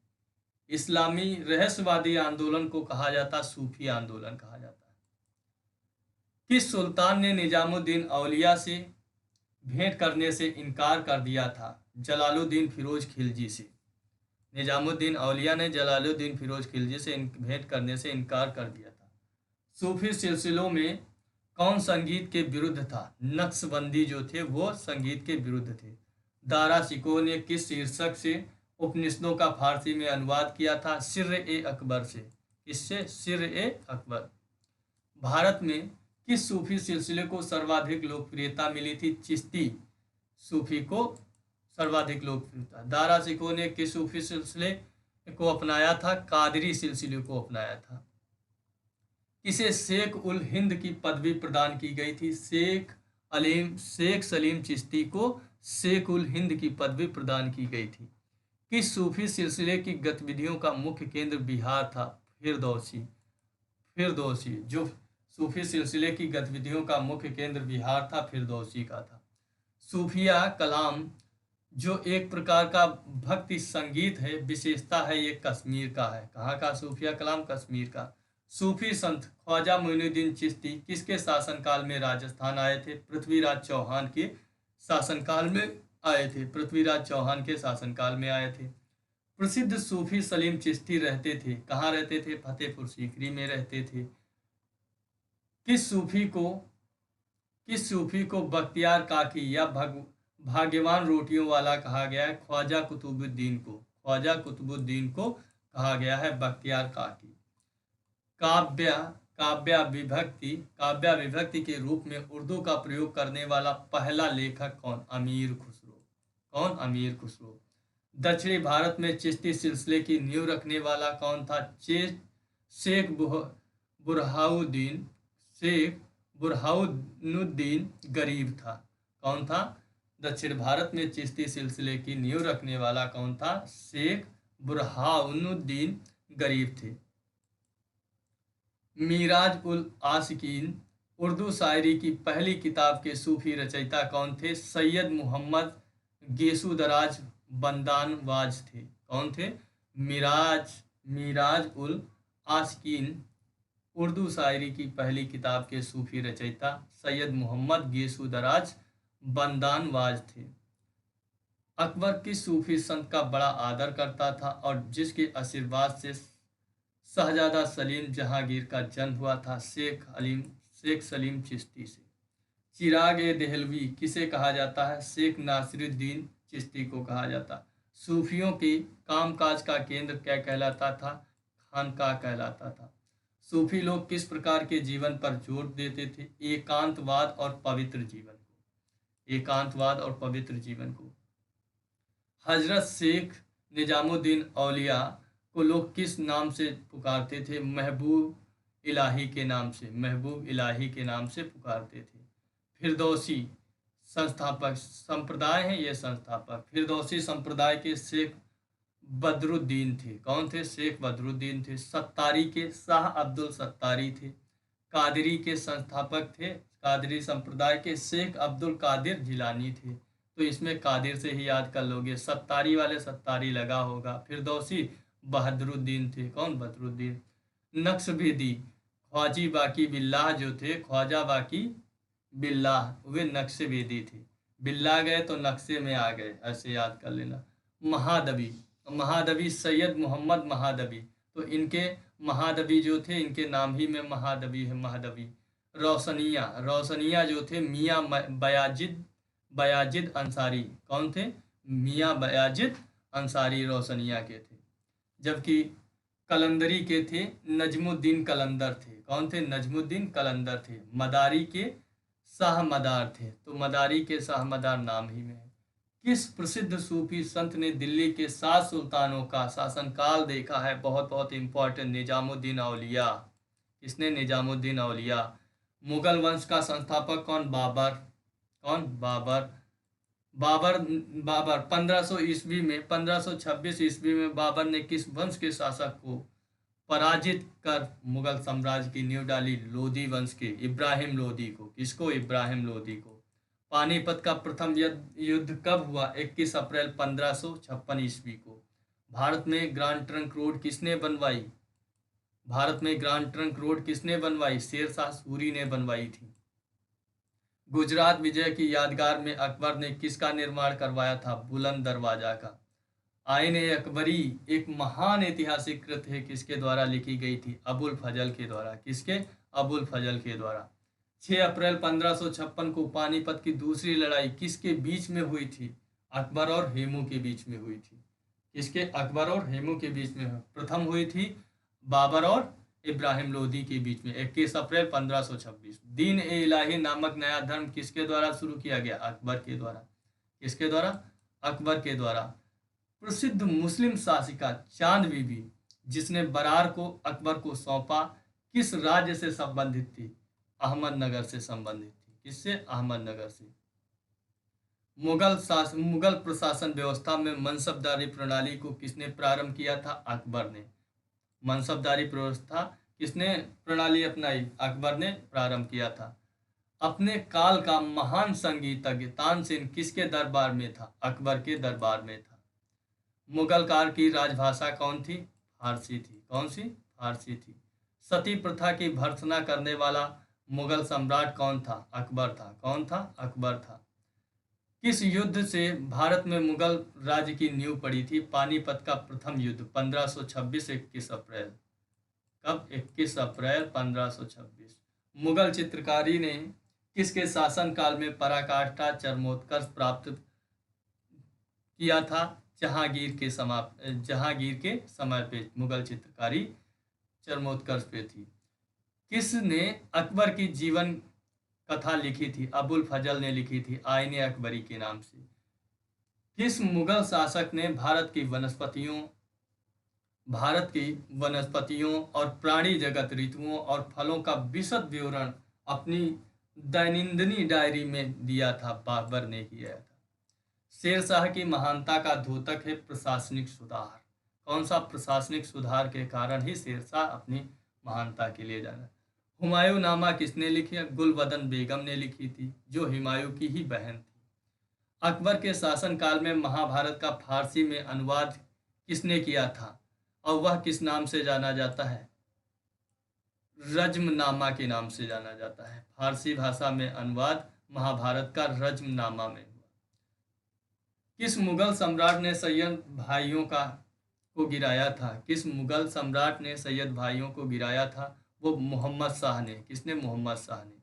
इस्लामी रहस्यवादी आंदोलन को कहा जाता, सूफी आंदोलन कहा जाता है। किस सुल्तान ने निजामुद्दीन औलिया से भेंट करने से इनकार कर दिया था? जलालुद्दीन फिरोज खिलजी से। निजामुद्दीन औलिया ने जलालुद्दीन फिरोज खिलजी से भेंट करने से इनकार कर दिया था। सूफी सिलसिलों में कौन संगीत के विरुद्ध था? नक्शबंदी जो थे वो संगीत के विरुद्ध थे। दारा शिकोह ने किस शीर्षक से उपनिषदों का फारसी में अनुवाद किया था? सिर-ए-अकबर से। किससे? सिर-ए-अकबर। भारत में किस सूफी सिलसिले को सर्वाधिक लोकप्रियता मिली थी? चिश्ती सूफी को सर्वाधिक लोकप्रियता। दारा शिकोह ने किस सूफी सिलसिले को अपनाया था? कादरी सिलसिले को अपनाया था। किसे शेख उल हिंद की पदवी प्रदान की गई थी? शेख सलीम चिश्ती को शेख उल हिंद की पदवी प्रदान की गई थी। किस सूफी सिलसिले की गतिविधियों का मुख्य केंद्र बिहार था? फिरदौसी। फिरदौसी जो सूफी सिलसिले की गतिविधियों का मुख्य केंद्र बिहार था, फिरदौसी का था। सूफिया कलाम जो एक प्रकार का भक्ति संगीत है, विशेषता है ये कश्मीर का है। कहाँ का? सूफिया कलाम कश्मीर का। सूफी संत ख्वाजा मोइनुद्दीन चिश्ती किसके शासनकाल में राजस्थान आए थे? पृथ्वीराज चौहान के शासनकाल में आए थे। पृथ्वीराज चौहान के शासनकाल में आए थे। प्रसिद्ध सूफी सलीम चिश्ती रहते थे, कहाँ रहते थे? फतेहपुर सीकरी में रहते थे। किस सूफी को बख्तियार काकी या भाग्यवान रोटियों वाला कहा गया है? ख्वाजा कुतुबुद्दीन को। ख्वाजा कुतुबुद्दीन को कहा गया है बख्तियार काकी। काव्या विभक्ति के रूप में उर्दू का प्रयोग करने वाला पहला लेखक कौन? अमीर खुसरो। कौन? अमीर खुसरो। दक्षिणी भारत में चिश्ती सिलसिले की नींव रखने वाला कौन था? शेख बुरहानुद्दीन गरीब था। कौन था? दक्षिण भारत में चिश्ती सिलसिले की नींव रखने वाला कौन था? शेख बुरहानुद्दीन गरीब थे। मिराज उल आशिकीन उर्दू शायरी की पहली किताब के सूफी रचयिता कौन थे? सैयद मोहम्मद गेसुदराज बंदानवाज थे। कौन थे? मिराज उल आशिकीन उर्दू शायरी की पहली किताब के सूफी रचयिता सैयद मोहम्मद गेसुदराज बंदानवाज थे। अकबर किस सूफी संत का बड़ा आदर करता था और जिसके आशीर्वाद से शहजादा सलीम जहांगीर का जन्म हुआ था? शेख सलीम चिश्ती से। चिराग ए देहलवी किसे कहा जाता है? शेख नासिरुद्दीन चिश्ती को कहा जाता। सूफियों के कामकाज का केंद्र क्या कहलाता था? खानकाह कहलाता था। सूफी लोग किस प्रकार के जीवन पर जोर देते थे? एकांतवाद और पवित्र जीवन को। एकांतवाद और पवित्र जीवन को। हजरत शेख निजामुद्दीन औलिया को लोग किस नाम से पुकारते थे? महबूब इलाही के नाम से। महबूब इलाही के नाम से पुकारते थे। फिरदौसी संस्थापक संप्रदाय है ये संस्थापक। फिरदौसी संप्रदाय के शेख बदरुद्दीन थे। कौन थे? शेख बदरुद्दीन थे। सत्तारी के शाह अब्दुल सत्तारी थे। कादरी के संस्थापक थे, कादरी संप्रदाय के शेख अब्दुल कादिर जिलानी थे। तो इसमें कादिर से ही याद कर लोगे, सत्तारी वाले सत्तारी लगा होगा। फिरदौसी बहादुरुद्दीन थे। कौन? बदरुद्दीन। नक्शबेदी ख्वाजी बाकी बिल्लाह जो थे, ख्वाजा बाकी बिल्लाह वे नक्शबेदी थे। बिल्ला गए तो नक्शे में आ गए, ऐसे याद कर लेना। महादबी सैयद मोहम्मद महादबी, तो इनके महादबी जो थे, इनके नाम ही में महादबी है। महादबी। रोशनिया जो थे मियाँ बयाजिद अंसारी। कौन थे? मियाँ बयाजिद अंसारी रोशनिया के थे। जबकि कलंदरी के थे नजमुद्दीन कलंदर थे। कौन थे? नजमुद्दीन कलंदर थे। मदारी के शाह मदार थे, तो मदारी के शाह मदार नाम ही में है। किस प्रसिद्ध सूफी संत ने दिल्ली के 7 सुल्तानों का शासनकाल देखा है? बहुत बहुत इंपॉर्टेंट, निजामुद्दीन औलिया। किसने? निजामुद्दीन औलिया। मुगल वंश का संस्थापक कौन? बाबर। कौन? बाबर। बाबर 1500 ईस्वी में 1526 ईस्वी में बाबर ने किस वंश के शासक को पराजित कर मुगल साम्राज्य की नींव डाली? लोधी वंश के इब्राहिम लोधी को। किसको? इब्राहिम लोधी को। पानीपत का प्रथम युद्ध कब हुआ? 21 अप्रैल 1556 ईस्वी को। भारत में ग्रांड ट्रंक रोड किसने बनवाई? भारत में ग्रांड ट्रंक रोड किसने बनवाई? शेरशाह सूरी ने बनवाई थी। गुजरात विजय की यादगार में अकबर ने किसका निर्माण करवाया था? बुलंद दरवाजा का। आईन-ए अकबरी एक महान ऐतिहासिक कृत है, किसके द्वारा लिखी गई थी? अबुल फजल के द्वारा। किसके? अबुल फजल के द्वारा। 6 अप्रैल 1556 को पानीपत की दूसरी लड़ाई किसके बीच में हुई थी? अकबर और हेमू के बीच में हुई थी। किसके? अकबर और हेमू के बीच में। प्रथम हुई थी बाबर और इब्राहिम लोधी के बीच में 21 अप्रैल 1526। दीन ए इलाही नामक नया धर्म किसके द्वारा शुरू किया गया? अकबर के द्वारा। किसके द्वारा? अकबर के द्वारा। प्रसिद्ध मुस्लिम शासिका चांद बीबी जिसने बरार को अकबर को सौंपा, किस राज्य से संबंधित थी? अहमदनगर से संबंधित थी। किससे? अहमदनगर से। मुगल प्रशासन व्यवस्था में मनसबदारी प्रणाली को किसने प्रारंभ किया था? अकबर ने। मनसबदारी व्यवस्था किसने प्रणाली अपनाई? अकबर ने प्रारंभ किया था। अपने काल का महान संगीतज्ञ तानसेन किसके दरबार में था? अकबर के दरबार में था। मुगल काल की राजभाषा कौन थी? फारसी थी। कौन सी? फारसी थी। सती प्रथा की भर्त्सना करने वाला मुगल सम्राट कौन था? अकबर था। कौन था? अकबर था। किस युद्ध से भारत में मुगल राज्य की नींव पड़ी थी? पानीपत का प्रथम युद्ध 1526 21 अप्रैल। कब? 21 अप्रैल 1526। मुगल चित्रकारी ने किसके शासन काल में पराकाष्ठा चरमोत्कर्ष प्राप्त किया था? जहांगीर के समय पे मुगल चित्रकारी चरमोत्कर्ष पे थी। किसने अकबर की जीवन कथा लिखी थी? अबुल फजल ने लिखी थी, आईने अकबरी के नाम से। किस मुगल शासक ने भारत की वनस्पतियों और प्राणी जगत, ऋतुओं और फलों का विशद विवरण अपनी दैनंदिनी डायरी में दिया था? बाबर ने किया था। शेरशाह की महानता का द्योतक है प्रशासनिक सुधार। कौन सा? प्रशासनिक सुधार के कारण ही शेरशाह अपनी महानता के लिए जाना। हुमायूं नामा किसने लिखी? गुलबदन बेगम ने लिखी थी, जो हुमायूं की ही बहन थी। अकबर के शासनकाल में महाभारत का फारसी में अनुवाद किसने किया था और वह किस नाम से जाना जाता है? रज्मनामा के नाम से जाना जाता है। फारसी भाषा में अनुवाद महाभारत का रज्मनामा में हुआ। किस मुगल सम्राट ने सैयद भाइयों को गिराया था? किस मुगल सम्राट ने सैयद भाइयों को गिराया था? वो मोहम्मद शाह ने। किसने? मोहम्मद शाह ने।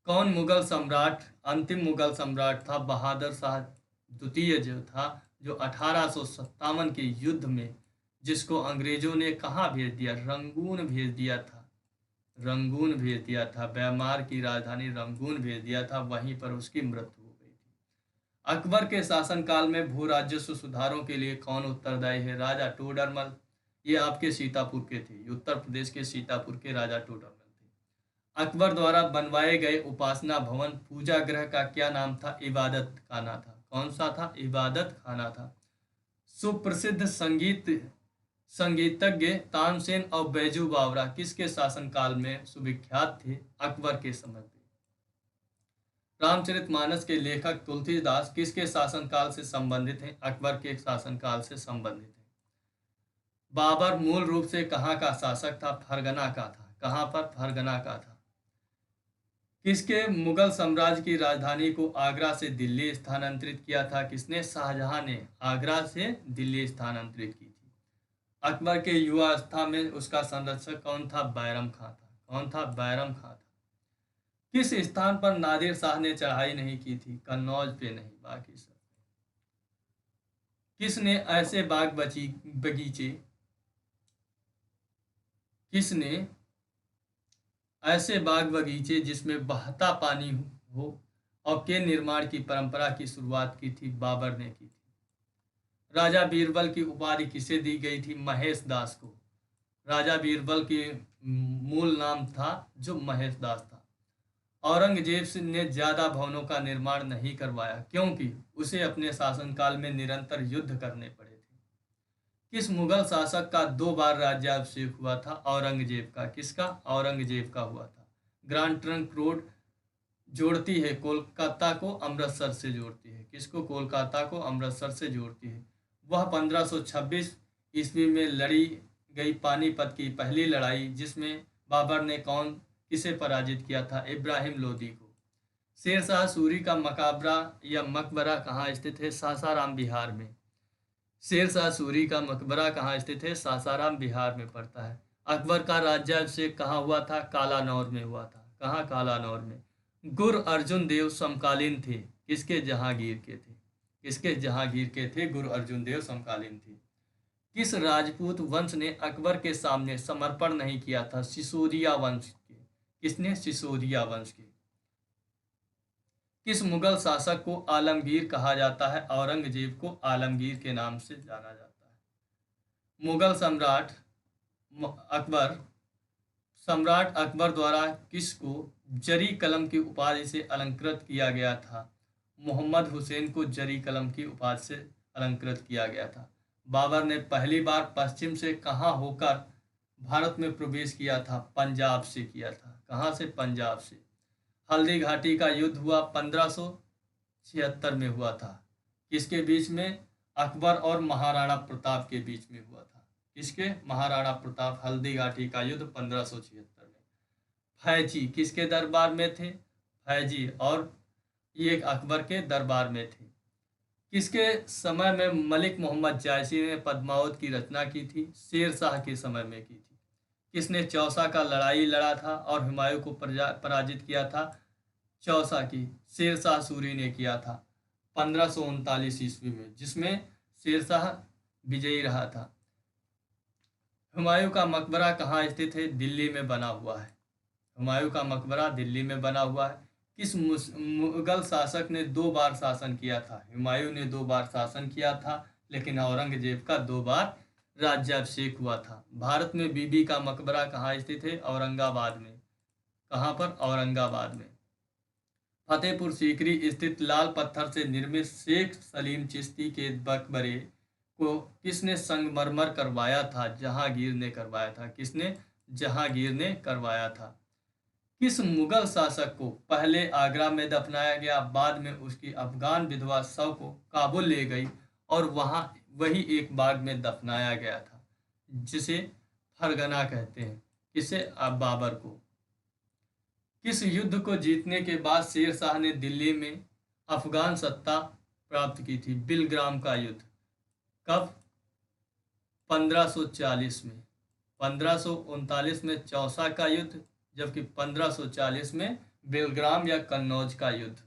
कौन मुगल सम्राट अंतिम मुगल सम्राट था? बहादुर शाह द्वितीय जो था, जो 1857 के युद्ध में, जिसको अंग्रेजों ने कहाँ भेज दिया? रंगून भेज दिया था। रंगून भेज दिया था। म्यांमार की राजधानी रंगून भेज दिया था। वहीं पर उसकी मृत्यु हो गई थी। अकबर के शासनकाल में भू राजस्व सुधारों के लिए कौन उत्तरदायी है? राजा टोडरमल। ये आपके सीतापुर के थे, उत्तर प्रदेश के सीतापुर के राजा टोडरमल थे। अकबर द्वारा बनवाए गए उपासना भवन पूजा गृह का क्या नाम था? इबादत खाना था। कौन सा था? इबादत खाना था। सुप्रसिद्ध संगीतज्ञ तानसेन और बैजू बावरा किसके शासनकाल में सुविख्यात थे? अकबर के समय पे। रामचरितमानस के लेखक तुलसीदास किसके शासनकाल से संबंधित हैं? अकबर के शासनकाल से संबंधित हैं। बाबर मूल रूप से कहाँ का शासक था? फरगना का था। कहाँ पर? फरगना का था। किसके मुगल साम्राज्य की राजधानी को आगरा से दिल्ली स्थानांतरित किया था? किसने? शाहजहां ने आगरा से दिल्ली स्थानांतरित की थी। अकबर के युवावस्था में उसका संरक्षक कौन था? बैरम खां था। कौन था? बैरम खां था। किस स्थान पर नादिर शाह ने चढ़ाई नहीं की थी? कन्नौज पे नहीं, बाकी सब। किसने ऐसे बगीचे किसने ऐसे बाग बगीचे जिसमें बहता पानी हो और के निर्माण की परंपरा की शुरुआत की थी? बाबर ने की थी। राजा बीरबल की उपाधि किसे दी गई थी? महेश दास को। राजा बीरबल के मूल नाम था जो महेश दास था। औरंगजेब ने ज्यादा भवनों का निर्माण नहीं करवाया, क्योंकि उसे अपने शासनकाल में निरंतर युद्ध करने पड़े थे। किस मुगल शासक का 2 बार राज्याभिषेक हुआ था? औरंगजेब का। किसका? औरंगजेब का हुआ था। ग्रांड ट्रंक रोड जोड़ती है कोलकाता को अमृतसर से जोड़ती है। किसको? कोलकाता को अमृतसर से जोड़ती है। वह 1526 ईस्वी में लड़ी गई पानीपत की पहली लड़ाई, जिसमें बाबर ने किसे पराजित किया था? इब्राहिम लोदी को। शेरशाह सूरी का मकबरा या मकबरा कहाँ स्थित है? सासाराम बिहार में। शेरशाह सूरी का मकबरा कहाँ स्थित है? सासाराम बिहार में पड़ता है। अकबर का राज्याभिषेक कहाँ हुआ था? कालानौर में हुआ था। कहाँ? कालानौर में। गुरु अर्जुन देव समकालीन थे किसके? जहांगीर के थे। किसके? जहांगीर के थे। गुरु अर्जुन देव समकालीन थे। किस राजपूत वंश ने अकबर के सामने समर्पण नहीं किया था? सिसोदिया वंश के। किसने? सिसोदिया वंश के। किस मुगल शासक को आलमगीर कहा जाता है? औरंगजेब को आलमगीर के नाम से जाना जाता है। मुगल सम्राट अकबर सम्राट अकबर द्वारा किसको जरी कलम की उपाधि से अलंकृत किया गया था? मोहम्मद हुसैन को जरी कलम की उपाधि से अलंकृत किया गया था। बाबर ने पहली बार पश्चिम से कहाँ होकर भारत में प्रवेश किया था? पंजाब से किया था। कहाँ से? पंजाब से। हल्दी घाटी का युद्ध हुआ 1576 में हुआ था। किसके बीच में? अकबर और महाराणा प्रताप के बीच में हुआ था। किसके? महाराणा प्रताप। हल्दी घाटी का युद्ध 1576 में। फैजी किसके दरबार में थे? फैजी और ये अकबर के दरबार में थे। किसके समय में मलिक मोहम्मद जायसी ने पद्मावत की रचना की थी? शेर शाह के समय में की थी। किसने चौसा का लड़ाई लड़ा था और हुमायूं को पराजित किया था? चौसा की शेर शाह सूरी ने किया था 1539 ईस्वी में, जिसमें शेर शाह विजयी रहा था। हुमायूं का मकबरा कहाँ स्थित है? दिल्ली में बना हुआ है। हुमायूं का मकबरा दिल्ली में बना हुआ है। किस मुगल शासक ने 2 बार शासन किया था? हुमायूं ने 2 बार शासन किया था, लेकिन औरंगजेब का 2 बार राज्याभिषेक हुआ था। भारत में बीबी का मकबरा कहाँ स्थित है? औरंगाबाद में। कहाँ पर? औरंगाबाद में। फतेहपुर सीकरी स्थित लाल पत्थर से निर्मित शेख सलीम चिश्ती के मकबरे को किसने संगमरमर करवाया था? जहांगीर ने करवाया था। किसने? जहांगीर ने करवाया था। किस मुगल शासक को पहले आगरा में दफनाया गया, बाद में उसकी अफगान विधवा शव को काबुल ले गई और वही एक बाग में दफनाया गया था, जिसे फरगना कहते हैं? किसे? बाबर को। किस युद्ध को जीतने के बाद शेर शाह ने दिल्ली में अफगान सत्ता प्राप्त की थी? बिलग्राम का युद्ध। कब? 1540 में। 1539 में चौसा का युद्ध, जबकि 1540 में बिलग्राम या कन्नौज का युद्ध,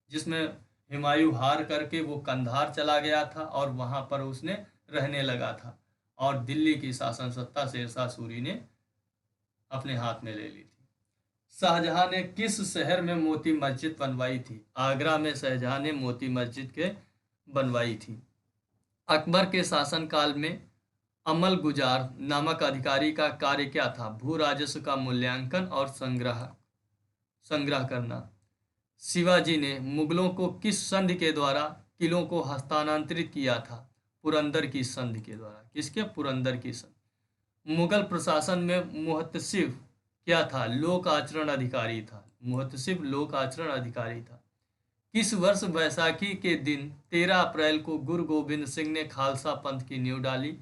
जिसमें हुमायूं हार करके वो कंधार चला गया था और वहां पर उसने रहने लगा था और दिल्ली की शासन सत्ता शेर शाह सूरी ने अपने हाथ में ले ली थी। शाहजहां ने किस शहर में मोती मस्जिद बनवाई थी? आगरा में शाहजहां ने मोती मस्जिद के बनवाई थी। अकबर के शासनकाल में अमल गुजार नामक अधिकारी का कार्य क्या था? भू राजस्व का मूल्यांकन और संग्रह करना। शिवाजी ने मुगलों को किस संधि के द्वारा किलों को हस्तांतरित किया था? पुरंदर की संधि के द्वारा। किसके? पुरंदर की संधि। मुगल प्रशासन में मुहतसिब क्या था? लोक आचरण अधिकारी था। मुहतसिब लोक आचरण अधिकारी था। किस वर्ष बैसाखी के दिन 13 अप्रैल को गुरु गोविंद सिंह ने खालसा पंथ की नींव डाली?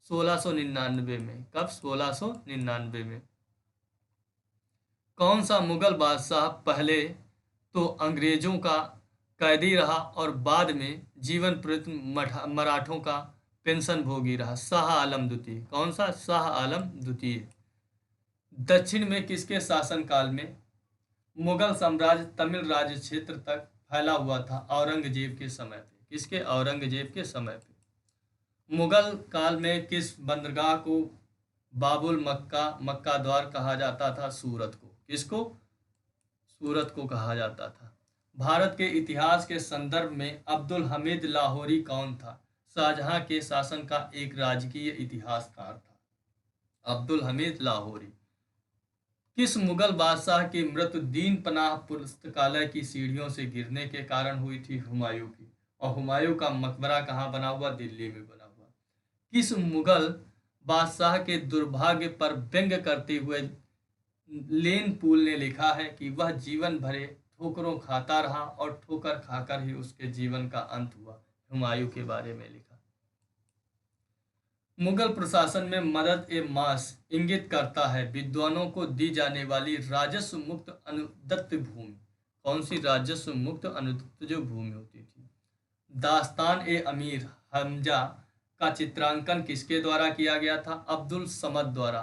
1699 में। कब? 1699 में। कौन सा मुगल बादशाह पहले तो अंग्रेजों का कैदी रहा और बाद में जीवन प्रति मराठों का पेंशन भोगी रहा? शाह आलम द्वितीय। कौन सा? शाह आलम द्वितीय। दक्षिण में किसके शासनकाल में मुगल साम्राज्य तमिल राज्य क्षेत्र तक फैला हुआ था? औरंगजेब के समय पे। किसके? औरंगजेब के समय पे। मुगल काल में किस बंदरगाह को बाबुल मक्का द्वार कहा जाता था? सूरत को। किसको? सूरत को कहा जाता था। भारत के इतिहास के संदर्भ में अब्दुल हमीद लाहौरी कौन था? शाहजहां के शासन का एक राजकीय इतिहासकार था, अब्दुल हमीद लाहौरी। किस मुगल बादशाह की मृत्यु दीन पनाह पुस्तकालय की सीढ़ियों से गिरने के कारण हुई थी? हुमायूं की। और हुमायूं का मकबरा कहाँ बना हुआ? दिल्ली में बना हुआ। किस मुगल बादशाह के दुर्भाग्य पर व्यंग करते हुए लेन पूल ने लिखा है कि वह जीवन भरे ठोकरों खाता रहा और ठोकर खाकर ही उसके जीवन का अंत हुआ? हुमायूं के बारे में लिखा। मुगल प्रशासन में मदद ए मास इंगित करता है विद्वानों को दी जाने वाली राजस्व मुक्त अनुदत्त भूमि। कौन सी? राजस्व मुक्त अनुदत्त जो भूमि होती थी। दास्तान ए अमीर हमजा का चित्रांकन किसके द्वारा किया गया था? अब्दुल समद द्वारा।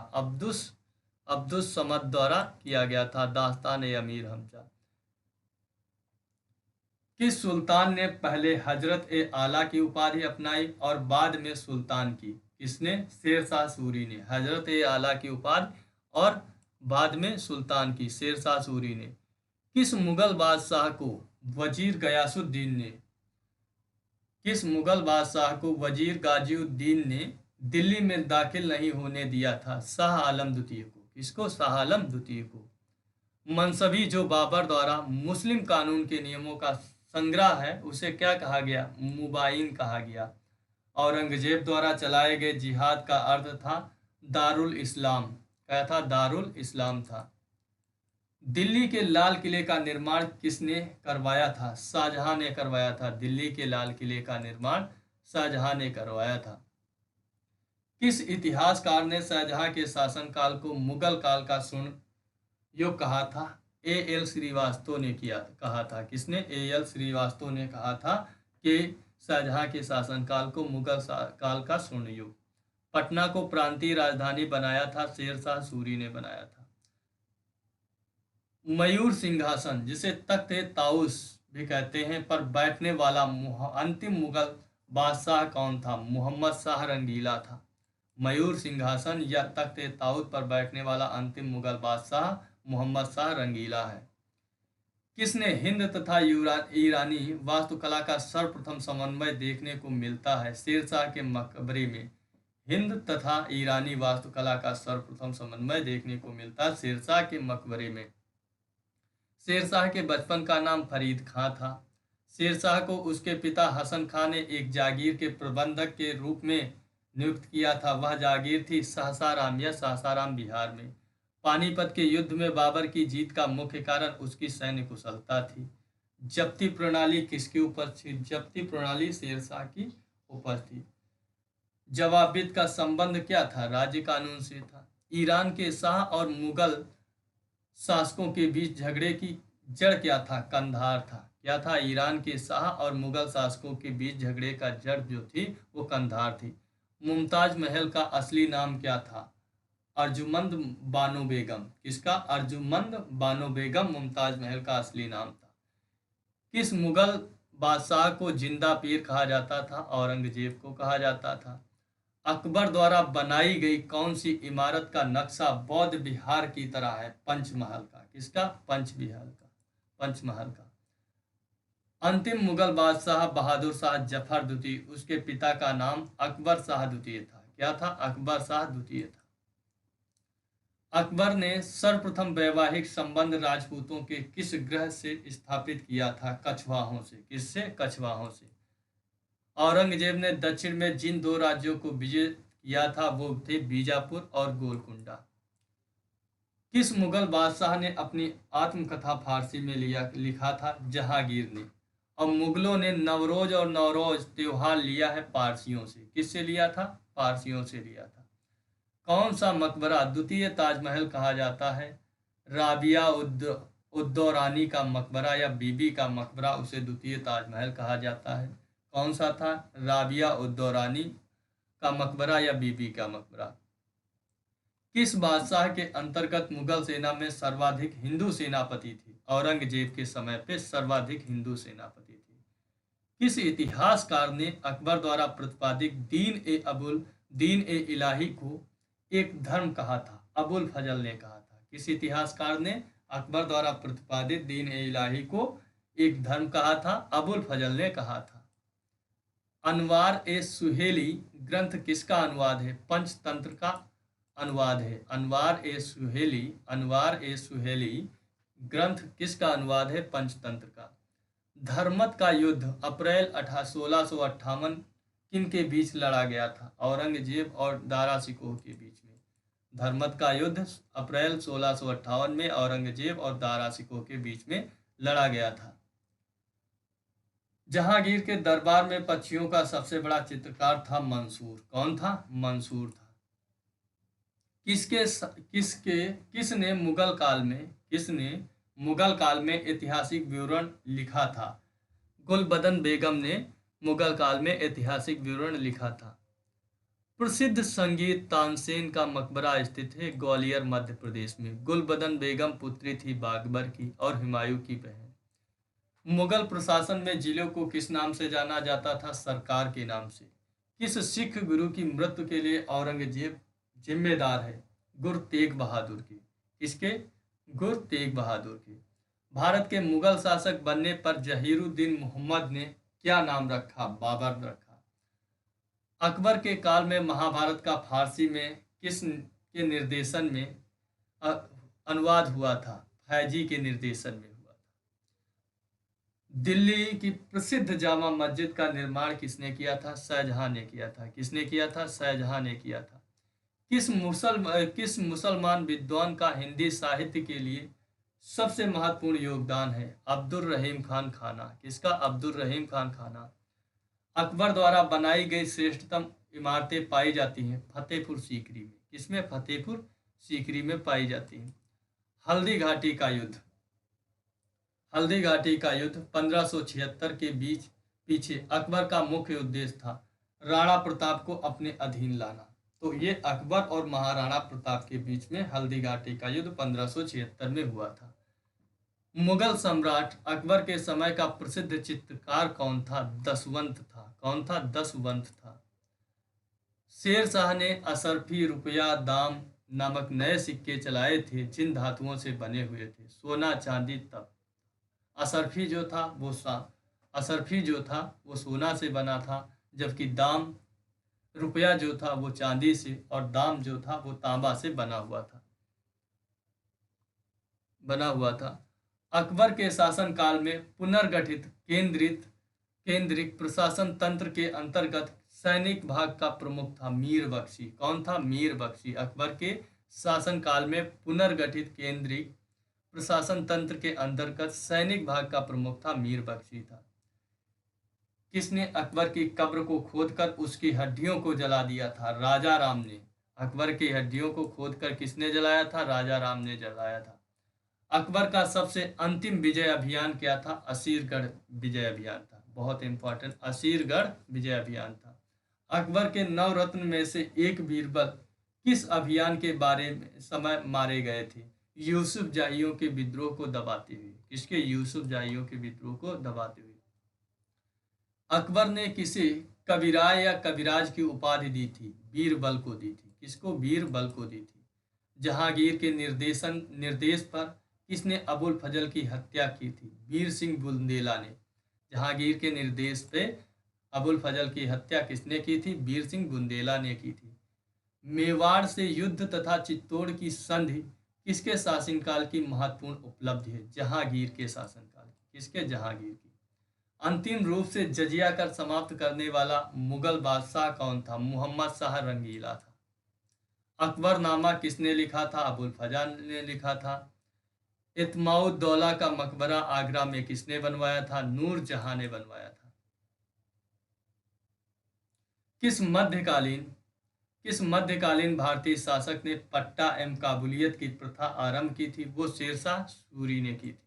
अब्दुल समद द्वारा किया गया था दास्तान ए अमीर हमजा। किस सुल्तान ने पहले हजरत ए आला की उपाधि अपनाई और बाद में सुल्तान की? किसने? शेर शाह सूरी ने। हजरत ए आला की उपाधि और बाद में सुल्तान की शेर शाह सूरी ने। किस मुगल बादशाह को वजीर गयासुद्दीन ने किस मुगल बादशाह को वजीर गाजिउद्दीन ने दिल्ली में दाखिल नहीं होने दिया था? शाह आलम द्वितीय को। इसको शाह आलम द्वितीय को। मनसबी जो बाबर द्वारा मुस्लिम कानून के नियमों का संग्रह है उसे क्या कहा गया? मुबाइन कहा गया। औरंगजेब द्वारा चलाए गए जिहाद का अर्थ था दारुल इस्लाम। क्या था? दारुल इस्लाम था। दिल्ली के लाल किले का निर्माण किसने करवाया था? शाहजहां ने करवाया था। दिल्ली के लाल किले का निर्माण शाहजहां ने करवाया था। किस इतिहासकार ने शाहजहां के शासनकाल को मुगल काल का स्वर्ण युग कहा था? ए एल श्रीवास्तव ने कहा था। किसने? ए एल श्रीवास्तव ने कहा था कि शाहजहां के शासनकाल को मुगल काल का स्वर्ण युग। पटना को प्रांतीय राजधानी बनाया था शेरशाह सूरी ने बनाया था। मयूर सिंहासन जिसे तख्त ताउस भी कहते हैं पर बैठने वाला अंतिम मुगल बादशाह कौन था? मोहम्मद शाह रंगीला था। मयूर सिंहासन या तख्त ताउस पर बैठने वाला अंतिम मुगल बादशाह मोहम्मद शाह रंगीला है। किसने हिंद तथा ईरानी वास्तुकला का सर्वप्रथम समन्वय देखने को मिलता है? शेरशाह के मकबरे में हिंद तथा ईरानी वास्तुकला का सर्वप्रथम समन्वय देखने को मिलता है शेरशाह के मकबरे में। शेरशाह के बचपन का नाम फरीद खां था। शेरशाह को उसके पिता हसन खां ने एक जागीर के प्रबंधक के रूप में नियुक्त किया था। वह जागीर थी सासाराम या सासाराम बिहार में। पानीपत के युद्ध में बाबर की जीत का मुख्य कारण उसकी सैन्य कुशलता थी। जब्ती प्रणाली किसके ऊपर थी? जब्ती प्रणाली शेरशाह की ऊपर थी। जवाबियत का संबंध क्या था? राज्य कानून से था। ईरान के शाह और मुगल शासकों के बीच झगड़े की जड़ क्या था? कंधार था। क्या था? ईरान के शाह और मुगल शासकों के बीच झगड़े का जड़ जो थी वो कंधार थी। मुमताज महल का असली नाम क्या था? अर्जुमंद बानो बेगम। किसका? अर्जुमंद बानो बेगम मुमताज महल का असली नाम था। किस मुगल बादशाह को जिंदा पीर कहा जाता था? औरंगजेब को कहा जाता था। अकबर द्वारा बनाई गई कौन सी इमारत का नक्शा बौद्ध विहार की तरह है? पंचमहल का। किसका? पंचमहल का। अंतिम मुगल बादशाह बहादुर शाह जफर द्वितीय, उसके पिता का नाम अकबर शाह द्वितीय था। क्या था? अकबर शाह द्वितीय था। अकबर ने सर्वप्रथम वैवाहिक संबंध राजपूतों के किस ग्रह से स्थापित किया था? कछवाहों से। किससे? कछवाहों से। औरंगजेब ने दक्षिण में जिन दो राज्यों को विजय किया था वो थे बीजापुर और गोलकुंडा। किस मुगल बादशाह ने अपनी आत्मकथा फारसी में लिखा था? जहांगीर ने। और मुगलों ने नवरोज और नौरोज त्योहार लिया है पारसियों से। किससे लिया था? पारसियों से लिया था। कौन सा मकबरा द्वितीय ताजमहल कहा जाता है? राबिया उद्दौरानी का मकबरा या बीबी का मकबरा उसे द्वितीय ताजमहल कहा जाता है। कौन सा था? राबिया उद्दौरानी का मकबरा या बीबी का मकबरा। किस बादशाह के अंतर्गत मुगल सेना में सर्वाधिक हिंदू सेनापति थे? औरंगजेब के समय पे सर्वाधिक हिंदू सेनापति थे। किस इतिहासकार ने अकबर द्वारा प्रतिपादित दीन ए इलाही को एक धर्म कहा था? अबुल फजल ने कहा था। किस इतिहासकार ने अकबर द्वारा प्रतिपादित दीन ए इलाही को एक धर्म कहा था? अबुल फजल ने कहा था। अनवार ए सुहेली ग्रंथ किसका अनुवाद है? पंचतंत्र का अनुवाद है। अनवार ए सुहेली ग्रंथ किसका अनुवाद है? पंचतंत्र का। धर्मत का युद्ध अप्रैल 1658 किन के बीच लड़ा गया था? औरंगजेब और दारा शिकोह के बीच में। धर्मत का युद्ध अप्रैल 1658 में औरंगजेब और दारा शिकोह के बीच में लड़ा गया था। जहांगीर के दरबार में पक्षियों का सबसे बड़ा चित्रकार था मंसूर। कौन था? मंसूर था। किसने मुगल काल में ऐतिहासिक विवरण लिखा था? गुलबदन बेगम ने मुगल काल में ऐतिहासिक विवरण लिखा था। प्रसिद्ध संगीत तानसेन का मकबरा स्थित है ग्वालियर मध्य प्रदेश में। गुलबदन बेगम पुत्री थी बागबर की और हुमायूं की बहन। मुगल प्रशासन में जिलों को किस नाम से जाना जाता था? सरकार के नाम से। किस सिख गुरु की मृत्यु के लिए औरंगजेब जिम्मेदार है? गुरु तेग बहादुर की। किसके? गुरु तेग बहादुर की। भारत के मुगल शासक बनने पर जहीरुद्दीन मोहम्मद ने क्या नाम रखा? बाबर रखा। अकबर के काल में महाभारत का फारसी में किस के निर्देशन में अनुवाद हुआ था, फैजी के निर्देशन में हुआ था। दिल्ली की प्रसिद्ध जामा मस्जिद का निर्माण किसने किया था? शाहजहां ने किया था। किसने किया था? शाहजहां ने किया था। किस मुसलमान विद्वान का हिंदी साहित्य के लिए सबसे महत्वपूर्ण योगदान है? अब्दुल रहीम खान खाना। किसका? अब्दुल रहीम खान खाना। अकबर द्वारा बनाई गई श्रेष्ठतम इमारतें पाई जाती हैं फतेहपुर सीकरी में। किसमें? फतेहपुर सीकरी में पाई जाती हैं। हल्दी घाटी का युद्ध। हल्दी घाटी का युद्ध 1576 के बीच पीछे अकबर का मुख्य उद्देश्य था राणा प्रताप को अपने अधीन लाना। तो ये अकबर और महाराणा प्रताप के बीच में हल्दी घाटी का युद्ध 1576 में हुआ था। मुगल सम्राट अकबर के समय का प्रसिद्ध चित्रकार कौन था? दसवंत था। कौन था? दसवंत था। शेर शाह ने असरफी, रुपया, दाम नामक नए सिक्के चलाए थे जिन धातुओं से बने हुए थे? सोना, चांदी, तब। असरफी जो था वो असरफी जो था वो सोना से बना था, जबकि दाम, रुपया जो था वो चांदी से, और दाम जो था वो तांबा से बना हुआ था। अकबर के शासनकाल में पुनर्गठित केंद्रित प्रशासन तंत्र के अंतर्गत सैनिक भाग का प्रमुख था मीर बख्शी। कौन था? मीर बख्शी। अकबर के शासनकाल में पुनर्गठित केंद्रित प्रशासन तंत्र के अंतर्गत सैनिक भाग का प्रमुख था मीर बख्शी था। किसने अकबर की कब्र को खोदकर उसकी हड्डियों को जला दिया था? राजा राम ने। अकबर की हड्डियों को खोदकर किसने जलाया था? राजा राम ने जलाया था। अकबर का सबसे अंतिम विजय अभियान क्या था? असीरगढ़ विजय अभियान था। बहुत इंपॉर्टेंट, असीरगढ़ विजय अभियान था। अकबर के नवरत्न में से एक बीरबल किस अभियान के बारे में समय मारे गए थे? यूसुफ जाहियों के विद्रोह को दबाते हुए। किसके? यूसुफ जाहियों के विद्रोह को दबाते हुए। अकबर ने किसे कविराय या कविराज की उपाधि दी थी? बीरबल को दी थी। किसको? बीरबल को दी थी। जहांगीर के निर्देश पर किसने अबुल फजल की हत्या की थी? वीर सिंह बुंदेला ने। जहांगीर के निर्देश पे अबुल फजल की हत्या किसने की थी? वीर सिंह बुंदेला ने की थी। मेवाड़ से युद्ध तथा चित्तौड़ की संधि किसके शासनकाल की महत्वपूर्ण उपलब्धि है? जहांगीर के शासनकाल की। किसके? जहांगीर की। अंतिम रूप से जजिया कर समाप्त करने वाला मुगल बादशाह कौन था? मोहम्मद शाह रंगीला था। अकबरनामा किसने लिखा था? अबुल फजल ने लिखा था। इत्माउद्दौला का मकबरा आगरा में किसने बनवाया था? नूर जहां ने बनवाया था। किस मध्यकालीन भारतीय शासक ने पट्टा एवं काबुलियत की प्रथा आरंभ की थी? वो शेरशाह सूरी ने की थी।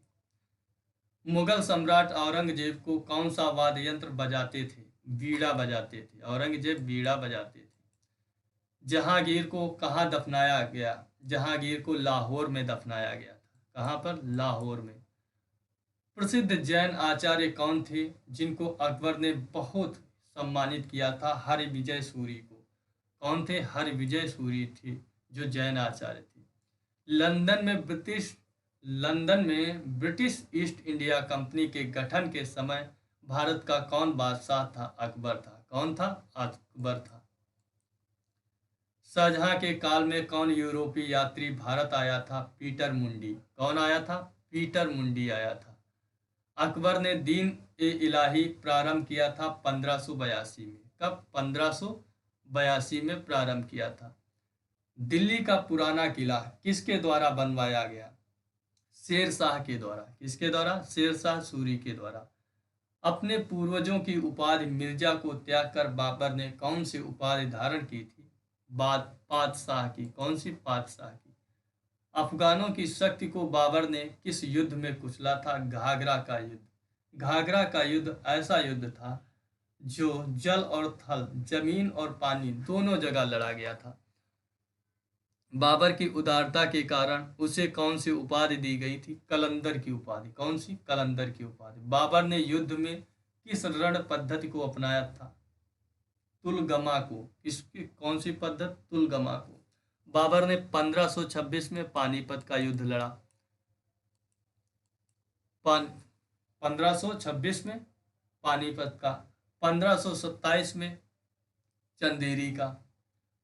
मुगल सम्राट औरंगजेब को कौन सा वाद्य यंत्र बजाते थे? बीड़ा बजाते थे। औरंगजेब बीड़ा बजाते थे। जहांगीर को कहाँ दफनाया गया? जहांगीर को लाहौर में दफनाया गया था। कहाँ पर? लाहौर में। प्रसिद्ध जैन आचार्य कौन थे जिनको अकबर ने बहुत सम्मानित किया था? हरिविजय सूरी को। कौन थे? हरिविजय सूरी थे जो जैन आचार्य थे। लंदन में ब्रिटिश ईस्ट इंडिया कंपनी के गठन के समय भारत का कौन बादशाह था? अकबर था। कौन था? अकबर था। शाहजहां के काल में कौन यूरोपीय यात्री भारत आया था? पीटर मुंडी। कौन आया था? पीटर मुंडी आया था। अकबर ने दीन ए इलाही प्रारंभ किया था 1582 में। कब? 1582 में प्रारंभ किया था। दिल्ली का पुराना किला किसके द्वारा बनवाया गया? शेर शाह के द्वारा। किसके द्वारा? शेर शाह सूरी के द्वारा। अपने पूर्वजों की उपाधि मिर्जा को त्याग कर बाबर ने कौन सी उपाधि धारण की थी? पातशाह की। कौन सी? पातशाह की। अफगानों की शक्ति को बाबर ने किस युद्ध में कुचला था? घाघरा का युद्ध। घाघरा का युद्ध ऐसा युद्ध था जो जल और थल, जमीन और पानी दोनों जगह लड़ा गया था। बाबर की उदारता के कारण उसे कौन सी उपाधि दी गई थी? कलंदर की उपाधि। कौन सी? कलंदर की उपाधि। बाबर ने युद्ध में किस रण पद्धति को अपनाया था? तुलगमा को। किसकी? कौन सी पद्धति? तुलगमा को। बाबर ने 1526 में पानीपत का युद्ध लड़ा। 1526 में पानीपत का। 1527 में चंदेरी का।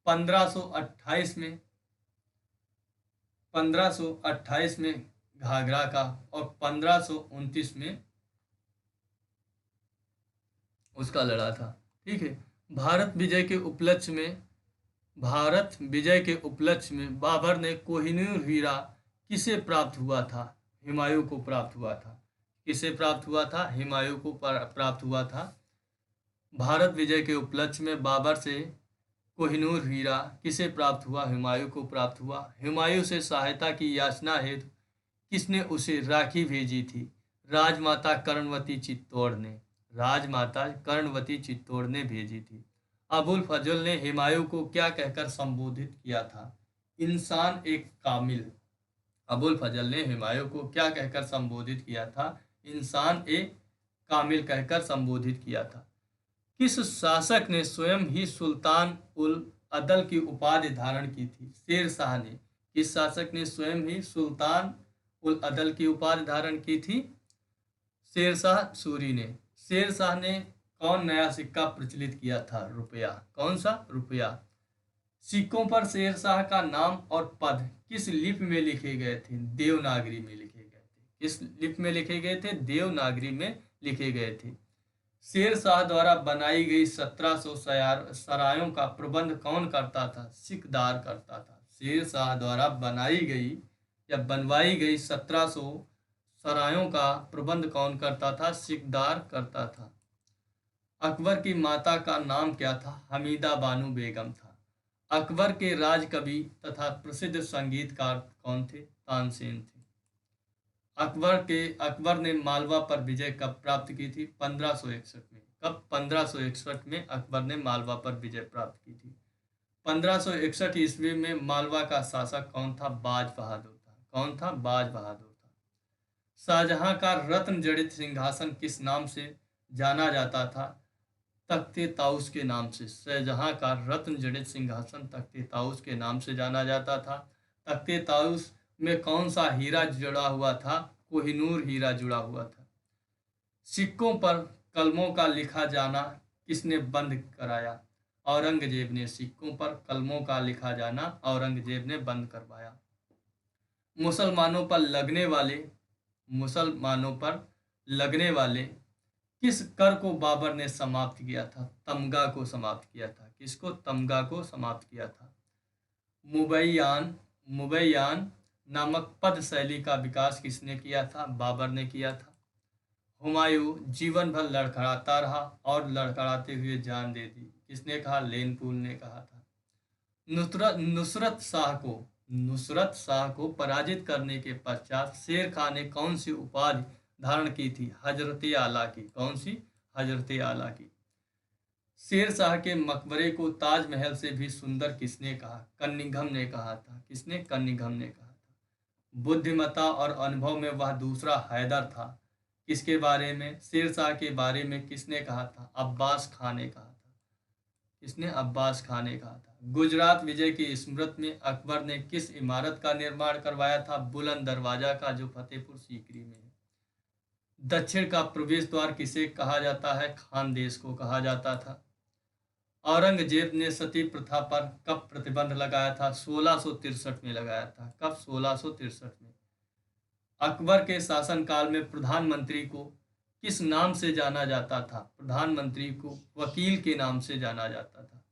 1528 में 1528 में घाघरा का और 1529 में उसका लड़ा था। ठीक है। भारत विजय के उपलक्ष्य में भारत विजय के उपलक्ष्य में बाबर ने कोहिनूर हीरा किसे प्राप्त हुआ था? हुमायूं को प्राप्त हुआ था। किसे प्राप्त हुआ था? हुमायूं को प्राप्त हुआ था। भारत विजय के उपलक्ष्य में बाबर से कोहिनूर हीरा किसे प्राप्त हुआ? हुमायूं को प्राप्त हुआ। हुमायूं से सहायता की याचना हेतु किसने उसे राखी भेजी थी? राजमाता कर्णवती चित्तौड़ ने। राजमाता कर्णवती चित्तौड़ ने भेजी थी। अबुल फजल ने हुमायूं को क्या कहकर संबोधित किया था? इंसान एक कामिल। अबुल फजल ने हुमायूं को क्या कहकर संबोधित किया था? इंसान एक कामिल कहकर संबोधित किया था। किस शासक ने स्वयं ही सुल्तान उल अदल की उपाधि धारण की थी? शेर शाह ने। किस शासक ने स्वयं ही सुल्तान उल अदल की उपाधि धारण की थी? शेर शाह सूरी ने। शेर शाह ने कौन नया सिक्का प्रचलित किया था? रुपया। कौन सा? रुपया। सिक्कों पर शेर शाह का नाम और पद किस लिपि में लिखे गए थे? देवनागरी में लिखे गए थे। किस लिपि में लिखे गए थे? देवनागरी में लिखे गए थे। शेर शाह द्वारा बनाई गई 1700 सरायों का प्रबंध कौन करता था? सिकदार करता था। शेर शाह द्वारा बनाई गई या बनवाई गई 1700 सरायों का प्रबंध कौन करता था? सिकदार करता था। अकबर की माता का नाम क्या था? हमीदा बानो बेगम था। अकबर के राज कवि तथा प्रसिद्ध संगीतकार कौन थे? तानसेन थे। अकबर ने मालवा पर विजय कब प्राप्त की थी? 1561 में। कब? 1561 में अकबर ने मालवा पर विजय प्राप्त की थी। 1561 ईस्वी में मालवा का शासक कौन था? बाज बहादुर था। कौन था? बाज बहादुर था। शाहजहां का रत्न जड़ित सिंहासन किस नाम से जाना जाता था? तख्ते ताउस के नाम से। शाहजहां का रत्न जड़ित सिंहासन तख्ते ताउस के नाम से जाना जाता था। तख्ते ताउस में कौन सा हीरा जुड़ा हुआ था? कोहिनूर हीरा जुड़ा हुआ था। सिक्कों पर कलमों का लिखा जाना किसने बंद कराया? औरंगजेब ने। सिक्कों पर कलमों का लिखा जाना औरंगजेब ने बंद करवाया। मुसलमानों पर लगने वाले किस कर को बाबर ने समाप्त किया था? तमगा को समाप्त किया था। किसको? तमगा को समाप्त किया था। मुबैयान नामक पद शैली का विकास किसने किया था? बाबर ने किया था। हुमायूं जीवन भर लड़खड़ाता रहा और लड़खड़ाते हुए जान दे दी। किसने कहा? लेनपुल ने कहा था। नुसरत शाह को पराजित करने के पश्चात शेर खान ने कौन सी उपाधि धारण की थी? हजरत आला की। कौन सी? हजरत आला की। शेर शाह के मकबरे को ताजमहल से भी सुंदर किसने कहा? कन्निंघम ने कहा था। किसने? कन्निंघम ने कहा था। बुद्धिमत्ता और अनुभव में वह दूसरा हैदर था। किसके बारे में? शेर शाह के बारे में किसने कहा था? अब्बास खान ने कहा था। किसने? अब्बास खान ने कहा था। गुजरात विजय की स्मृति में अकबर ने किस इमारत का निर्माण करवाया था? बुलंद दरवाजा का, जो फतेहपुर सीकरी में है। दक्षिण का प्रवेश द्वार किसे कहा जाता है? खानदेश को कहा जाता था। औरंगजेब ने सती प्रथा पर कब प्रतिबंध लगाया था? 1663 में लगाया था। कब? 1663 में। अकबर के शासनकाल में प्रधानमंत्री को किस नाम से जाना जाता था? प्रधानमंत्री को वकील के नाम से जाना जाता था।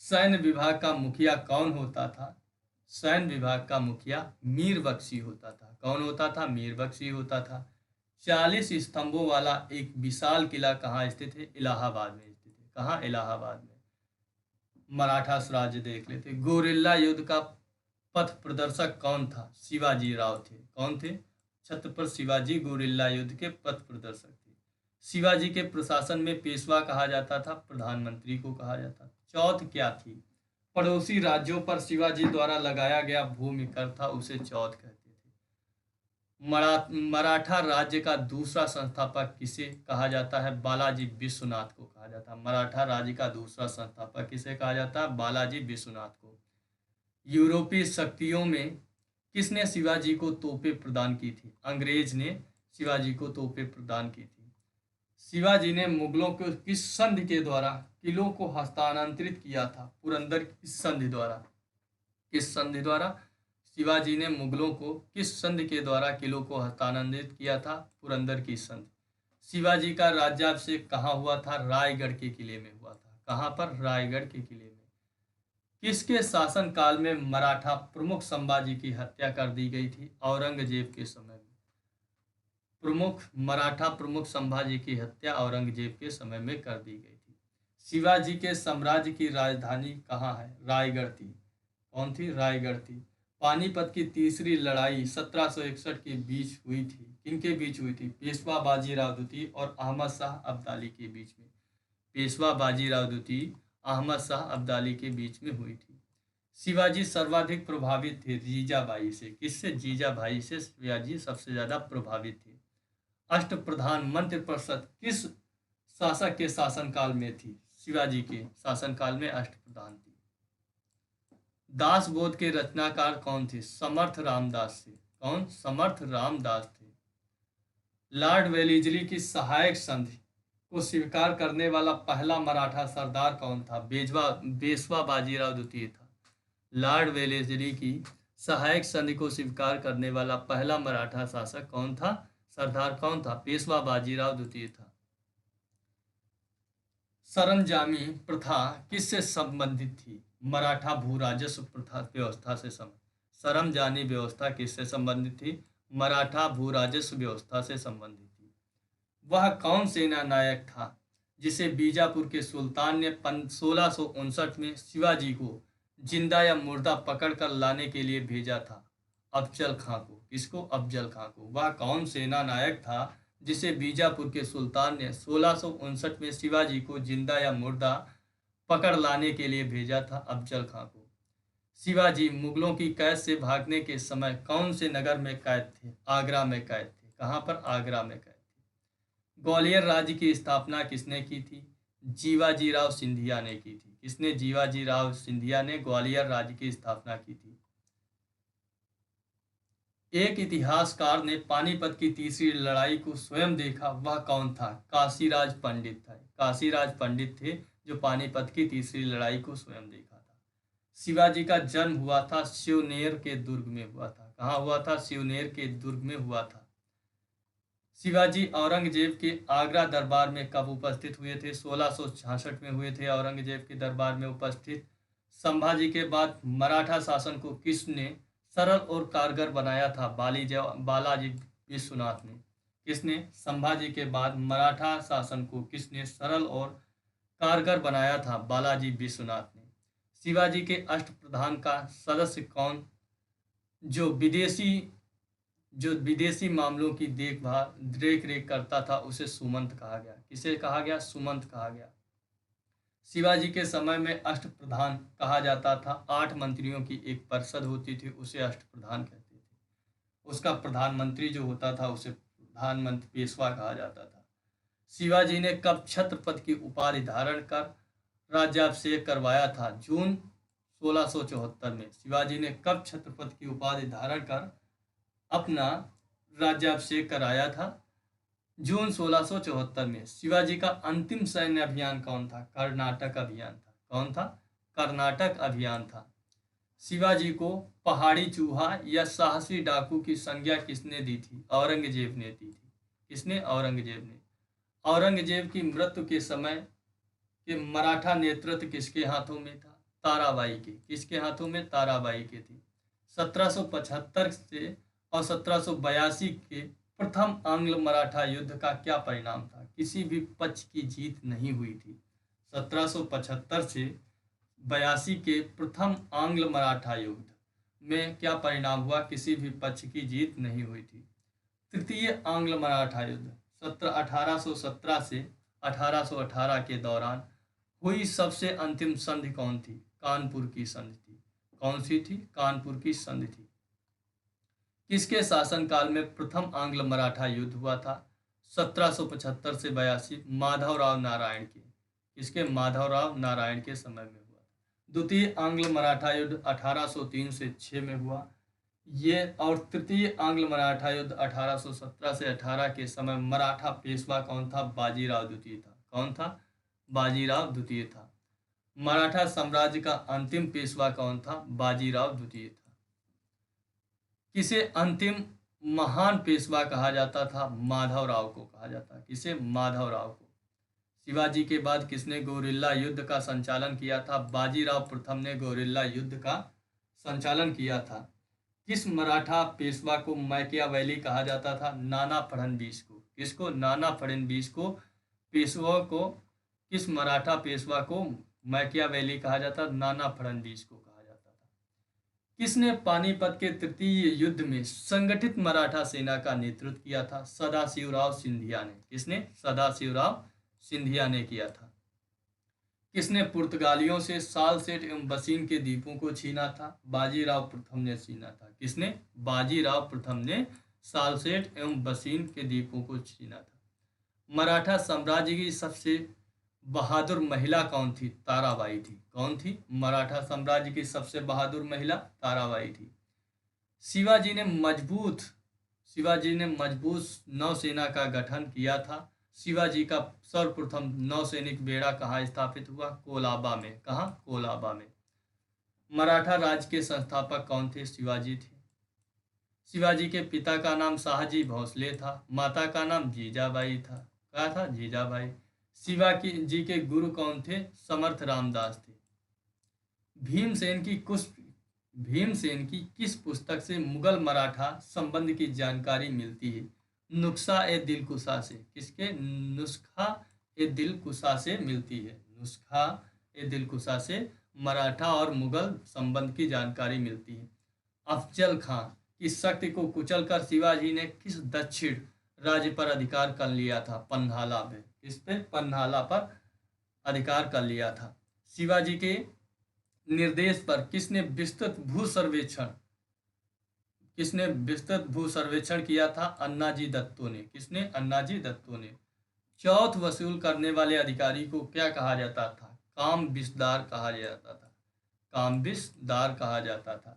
सैन्य विभाग का मुखिया कौन होता था? सैन्य विभाग का मुखिया मीर बख्शी होता था। कौन होता था? मीर बख्शी होता था। 40 स्तंभों वाला एक विशाल किला कहाँ स्थित है? इलाहाबाद में स्थित है। कहाँ? इलाहाबाद में। मराठा स्वराज्य देख लेते। गोरिल्ला युद्ध का पथ प्रदर्शक कौन था? शिवाजी राव थे। कौन थे? छत्रपति शिवाजी गोरिल्ला युद्ध के पथ प्रदर्शक थे। शिवाजी के प्रशासन में पेशवा कहा जाता था, प्रधानमंत्री को कहा जाता था। चौथ क्या थी? पड़ोसी राज्यों पर शिवाजी द्वारा लगाया गया भूमि कर था, उसे चौथ कहते थे। मराठा राज्य का दूसरा संस्थापक किसे कहा जाता है? बालाजी विश्वनाथ को कहा जाता है। मराठा राज्य का दूसरा संस्थापक किसे कहा जाता है? बालाजी विश्वनाथ को। यूरोपीय शक्तियों में किसने शिवाजी को तोपें प्रदान की थी? अंग्रेज ने शिवाजी को तोपें प्रदान की थी। शिवाजी ने मुगलों को किस संधि के द्वारा किलों को हस्तांतरित किया था? पुरंदर किस संधि द्वारा? किस संधि द्वारा? शिवाजी ने मुगलों को किस संधि के द्वारा किलों को हस्तांतरित किया था? पुरंदर की संधि। शिवाजी का राज्याभिषेक कहाँ हुआ था? रायगढ़ के किले में हुआ था। कहाँ पर? रायगढ़ के किले में। किसके शासन काल में मराठा प्रमुख संभाजी की हत्या कर दी गई थी? औरंगजेब के समय में। मराठा प्रमुख संभाजी की हत्या औरंगजेब के समय में कर दी गई थी। शिवाजी के साम्राज्य की राजधानी कहाँ है? रायगढ़ थी। कौन थी? रायगढ़ थी। पानीपत की तीसरी लड़ाई 1761 के बीच हुई थी। किनके बीच हुई थी? पेशवा बाजीराव द्वितीय और अहमद शाह अब्दाली के बीच में। पेशवा बाजीराव द्वितीय अहमद शाह अब्दाली के बीच में हुई थी। शिवाजी सर्वाधिक प्रभावित थे जीजाबाई से। किससे? जीजाबाई से शिवाजी सबसे ज्यादा प्रभावित थे। अष्टप्रधान मंत्रिपरिषद किस शासक के शासनकाल में थी? शिवाजी के शासनकाल में अष्टप्रधान थी। दासबोध के रचनाकार कौन थे? समर्थ रामदास थे। कौन? समर्थ रामदास थे। लॉर्ड वेलेस्ली की सहायक संधि को स्वीकार करने वाला पहला मराठा सरदार कौन था? पेशवा बाजीराव द्वितीय था। लॉर्ड वेलेस्ली की सहायक संधि को स्वीकार करने वाला पहला मराठा शासक कौन था? सरदार कौन था? पेशवा बाजीराव द्वितीय था। सरंजामी प्रथा किससे संबंधित थी? मराठा भू राजस्व प्रथा व्यवस्था से सरंजामी व्यवस्था किससे संबंधित थी? मराठा भू राजस्व व्यवस्था से संबंधित थी। वह कौन सेना नायक था जिसे बीजापुर के सुल्तान ने 1659 में शिवाजी को जिंदा या मुर्दा पकड़कर लाने के लिए भेजा था? अफजल खां को। किसको? अफजल खां को। वह कौन सेना नायक था जिसे बीजापुर के सुल्तान ने 1659 में शिवाजी को जिंदा या मुर्दा पकड़ लाने के लिए भेजा था? अफजल खां को। शिवाजी मुगलों की कैद से भागने के समय कौन से नगर में कैद थे? आगरा में कैद थे। कहाँ पर? आगरा में कैद थे। ग्वालियर राज्य की स्थापना किसने की थी? जीवाजीराव सिंधिया ने की थी। किसने? जीवाजीराव सिंधिया ने ग्वालियर राज्य की स्थापना की थी। एक इतिहासकार ने पानीपत की तीसरी लड़ाई को स्वयं देखा, वह कौन था? काशीराज पंडित था। काशीराज पंडित थे जो पानीपत की तीसरी लड़ाई को स्वयं देखा था। शिवाजी का जन्म हुआ था शिवनेर के दुर्ग में हुआ था। कहाँ हुआ था? शिवनेर के दुर्ग में हुआ था। शिवाजी औरंगजेब के आगरा दरबार में कब उपस्थित हुए थे? 1666 में हुए थे औरंगजेब के दरबार में उपस्थित। संभाजी के बाद मराठा शासन को किसने सरल और कारगर बनाया था? बालाजी विश्वनाथ ने। किसने? संभाजी के बाद मराठा शासन को किसने सरल और कारगर बनाया था? बालाजी विश्वनाथ ने। शिवाजी के अष्टप्रधान का सदस्य कौन जो विदेशी मामलों की देख रेख करता था? उसे सुमंत कहा गया। किसे कहा गया? सुमंत कहा गया। शिवाजी के समय में अष्टप्रधान कहा जाता था। 8 मंत्रियों की एक परिषद होती थी, उसे अष्टप्रधान कहते थे। उसका प्रधानमंत्री जो होता था उसे प्रधानमंत्री पेशवा कहा जाता था। शिवाजी ने कब छत्रपति की उपाधि धारण कर राज्याभिषेक करवाया था? जून 1674 में। शिवाजी ने कब छत्रपति की उपाधि धारण कर अपना राज्याभिषेक कराया था? जून 1674 में। शिवाजी का अंतिम सैन्य अभियान कौन था? कर्नाटक अभियान था। कौन था? कर्नाटक अभियान था। शिवाजी को पहाड़ी चूहा या साहसी डाकू की संज्ञा किसने दी थी? औरंगजेब ने दी थी। किसने? औरंगजेब ने। औरंगजेब की मृत्यु के समय के मराठा नेतृत्व किसके हाथों में था? ताराबाई के। किसके हाथों में? ताराबाई के थी। 1775 से और 1782 के प्रथम आंग्ल मराठा युद्ध का क्या परिणाम था? किसी भी पक्ष की जीत नहीं हुई थी। 1775 से 82 के प्रथम आंग्ल मराठा युद्ध में क्या परिणाम हुआ? किसी भी पक्ष की जीत नहीं हुई थी। तृतीय आंग्ल मराठा युद्ध 1817 से 1818 के दौरान हुई सबसे अंतिम संधि कौन थी? कानपुर की संधि थी। कौन सी थी? कानपुर की संधि थी। किसके शासनकाल में प्रथम आंग्ल मराठा युद्ध हुआ था? 1775 से 82 माधवराव नारायण के। किसके? माधवराव नारायण के समय में हुआ। द्वितीय आंग्ल मराठा युद्ध 1803 से 6 में हुआ ये, और तृतीय आंग्ल मराठा युद्ध 1817 से 18 के समय मराठा पेशवा कौन था? बाजीराव द्वितीय था। कौन था? बाजीराव द्वितीय था। मराठा साम्राज्य का अंतिम पेशवा कौन था? बाजीराव द्वितीय था। किसे अंतिम महान पेशवा कहा जाता था? माधवराव को कहा जाता। किसे? माधवराव को। शिवाजी के बाद किसने गोरिल्ला युद्ध का संचालन किया था? बाजीराव प्रथम ने गोरिल्ला युद्ध का संचालन किया था। किस मराठा पेशवा को मैकियावेली कहा जाता था? नाना फड़नवीस को। किसको? नाना फड़नवीस को। पेशवा को, किस मराठा पेशवा को मैकियावेली कहा जाता? नाना फड़नवीस को कहा जाता था। किसने पानीपत के तृतीय युद्ध में संगठित मराठा सेना का नेतृत्व किया था? सदाशिवराव सिंधिया ने। किसने? सदाशिवराव सिंधिया ने किया था। किसने पुर्तगालियों से सालसेट एवं बसीन के द्वीपों को छीना था? बाजीराव प्रथम ने छीना था। किसने? बाजीराव प्रथम ने सालसेट एवं बसीन के द्वीपों को छीना था। मराठा साम्राज्य की सबसे बहादुर महिला कौन थी? ताराबाई थी। कौन थी? मराठा साम्राज्य की सबसे बहादुर महिला ताराबाई थी। शिवाजी ने मजबूत नौसेना का गठन किया था। शिवाजी का सर्वप्रथम नौसैनिक बेड़ा कहाँ स्थापित हुआ? कोलाबा में। कहाँ? कोलाबा में। मराठा राज्य के संस्थापक कौन थे? शिवाजी थे। शिवाजी के पिता का नाम शाहजी भोसले था। माता का नाम जीजाबाई था। क्या था? जीजाबाई। शिवाजी के गुरु कौन थे? समर्थ रामदास थे। भीमसेन की किस पुस्तक से मुगल मराठा संबंध की जानकारी मिलती है? नुस्खा ए दिलकुशा से। किसके? नुस्खा ए दिलकुशा से मिलती है। नुस्खा ए दिलकुशा से मराठा और मुगल संबंध की जानकारी मिलती है। अफजल खां की शक्ति को कुचलकर शिवाजी ने किस दक्षिण राज्य पर अधिकार कर लिया था? पन्हाला पे। किस पे? पन्हाला पर अधिकार कर लिया था। शिवाजी के निर्देश पर किसने विस्तृत भू सर्वेक्षण किया था? अन्नाजी दत्तो ने। किसने? अन्नाजी दत्तो ने। चौथ वसूल करने वाले अधिकारी को क्या कहा जाता था? कामबिसदार कहा जाता था। कामबिसदार कहा जाता था।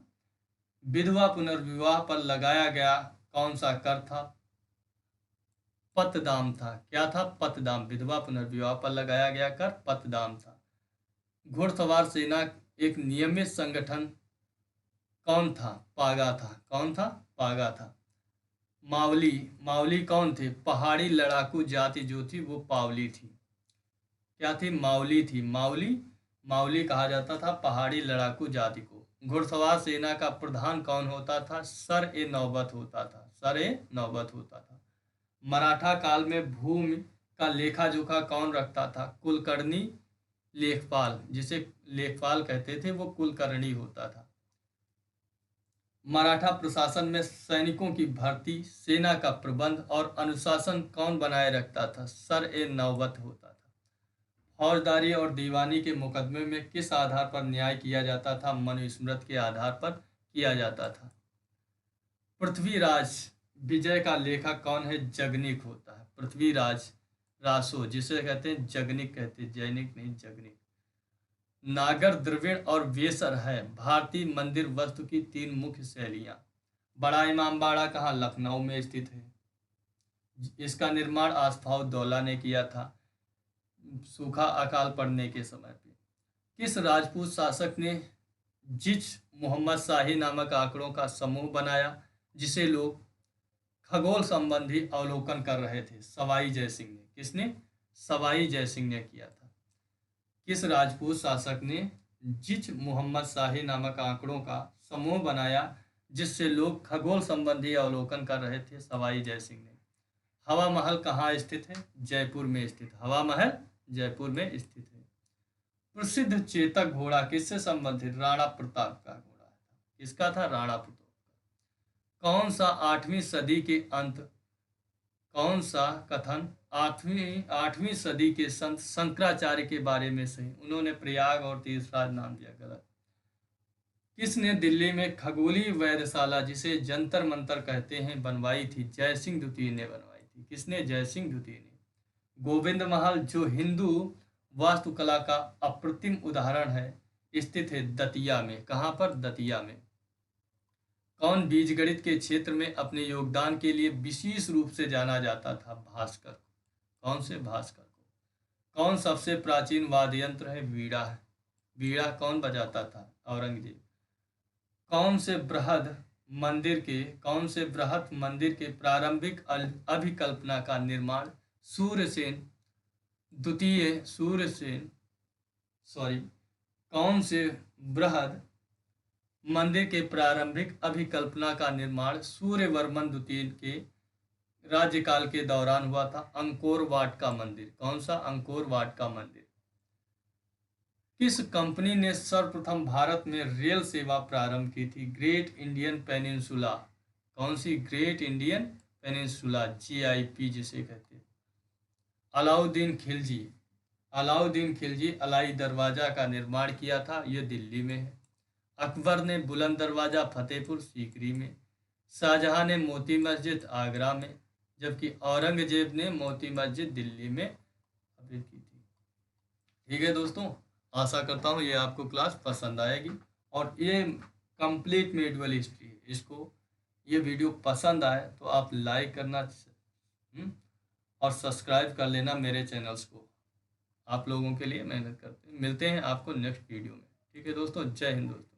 विधवा पुनर्विवाह पर लगाया गया कौन सा कर था? पतदाम था। क्या था? पतदाम। विधवा पुनर्विवाह पर लगाया गया कर पतदाम था। घुड़सवार सेना एक नियमित संगठन कौन था? पागा था। कौन था? पागा था। मावली कौन थे? पहाड़ी लड़ाकू जाति जो थी वो पावली थी। क्या थी? मावली थी। मावली कहा जाता था पहाड़ी लड़ाकू जाति को। घुड़सवार सेना का प्रधान कौन होता था? सर ए नौबत होता था। सर ए नौबत होता था। मराठा काल में भूमि का लेखा जोखा कौन रखता था? कुलकर्णी लेखपाल, जिसे लेखपाल कहते थे, वो कुलकर्णी होता था। मराठा प्रशासन में सैनिकों की भर्ती, सेना का प्रबंध और अनुशासन कौन बनाए रखता था? सर ए नौबत होता था। फौजदारी और दीवानी के मुकदमे में किस आधार पर न्याय किया जाता था? मनुस्मृति के आधार पर किया जाता था। पृथ्वीराज विजय का लेखक कौन है? जगनिक होता है। पृथ्वीराज रासो, जिसे कहते हैं जगनिक कहते हैं, जैनिक नहीं, जगनिक। नागर, द्रविड़ और वेसर है भारतीय मंदिर वास्तु की तीन मुख्य शैलियां। बड़ा इमामबाड़ा कहाँ? लखनऊ में स्थित है। इसका निर्माण आसफाउद्दौला ने किया था सूखा अकाल पड़ने के समय पे। किस राजपूत शासक ने जिच मोहम्मद शाही नामक आंकड़ों का समूह बनाया जिसे लोग खगोल संबंधी अवलोकन कर रहे थे? सवाई जयसिंह ने। किसने? सवाई जयसिंह ने किया था। किस राजपूत शासक ने जिच मोहम्मद शाही नामक आंकड़ों का समूह बनाया जिससे लोग खगोल संबंधी अवलोकन कर रहे थे? सवाई जयसिंह ने। हवा महल कहाँ स्थित है? जयपुर में स्थित। हवा महल जयपुर में स्थित है। प्रसिद्ध चेतक घोड़ा किससे संबंधित? राणा प्रताप का घोड़ा था। किसका था? राणा प्रताप। कौन सा कथन आठवीं सदी के संत शंकराचार्य के बारे में सही? उन्होंने प्रयाग और तीर्थराज नाम दिया गलत। किसने दिल्ली में खगोलीय वेधशाला, जिसे जंतर मंतर कहते हैं, बनवाई थी? जयसिंह द्वितीय ने बनवाई थी। किसने? जयसिंह द्वितीय ने। गोविंद महल, जो हिंदू वास्तुकला का अप्रतिम उदाहरण है, स्थित है दतिया में। कहाँ पर? दतिया में। कौन बीजगणित के क्षेत्र में अपने योगदान के लिए विशेष रूप से जाना जाता था? भास्कर को। कौन से? भास्कर को। कौन सबसे प्राचीन वाद्य यंत्र है? वीणा है। वीणा कौन बजाता था? औरंगजेब। कौन से बृहद मंदिर के कौन से बृहत मंदिर के प्रारंभिक अभिकल्पना का निर्माण सूर्यसेन द्वितीय सूर्यसेन सॉरी कौन से बृहद मंदिर के प्रारंभिक अभिकल्पना का निर्माण सूर्यवर्मन द्वितीय के राज्यकाल के दौरान हुआ था? अंकोर वाट का मंदिर। कौन सा? अंकोर वाट का मंदिर। किस कंपनी ने सर्वप्रथम भारत में रेल सेवा प्रारंभ की थी? Great Indian peninsula. कौन सी? ग्रेट इंडियन पेनिनसुला, GIP जिसे कहते हैं। अलाउद्दीन खिलजी। अलाउद्दीन खिलजी अलाई दरवाजा का निर्माण किया था, यह दिल्ली में है। अकबर ने बुलंद दरवाजा फतेहपुर सीकरी में, शाहजहां ने मोती मस्जिद आगरा में, जबकि औरंगजेब ने मोती मस्जिद दिल्ली में स्थापित की थी। ठीक है दोस्तों, आशा करता हूँ ये आपको क्लास पसंद आएगी और ये कंप्लीट मेडवल हिस्ट्री है। इसको ये वीडियो पसंद आए तो आप लाइक करना और सब्सक्राइब कर लेना मेरे चैनल्स को। आप लोगों के लिए मेहनत करते हैं। मिलते हैं आपको नेक्स्ट वीडियो में। ठीक है दोस्तों, जय हिंद दोस्तों।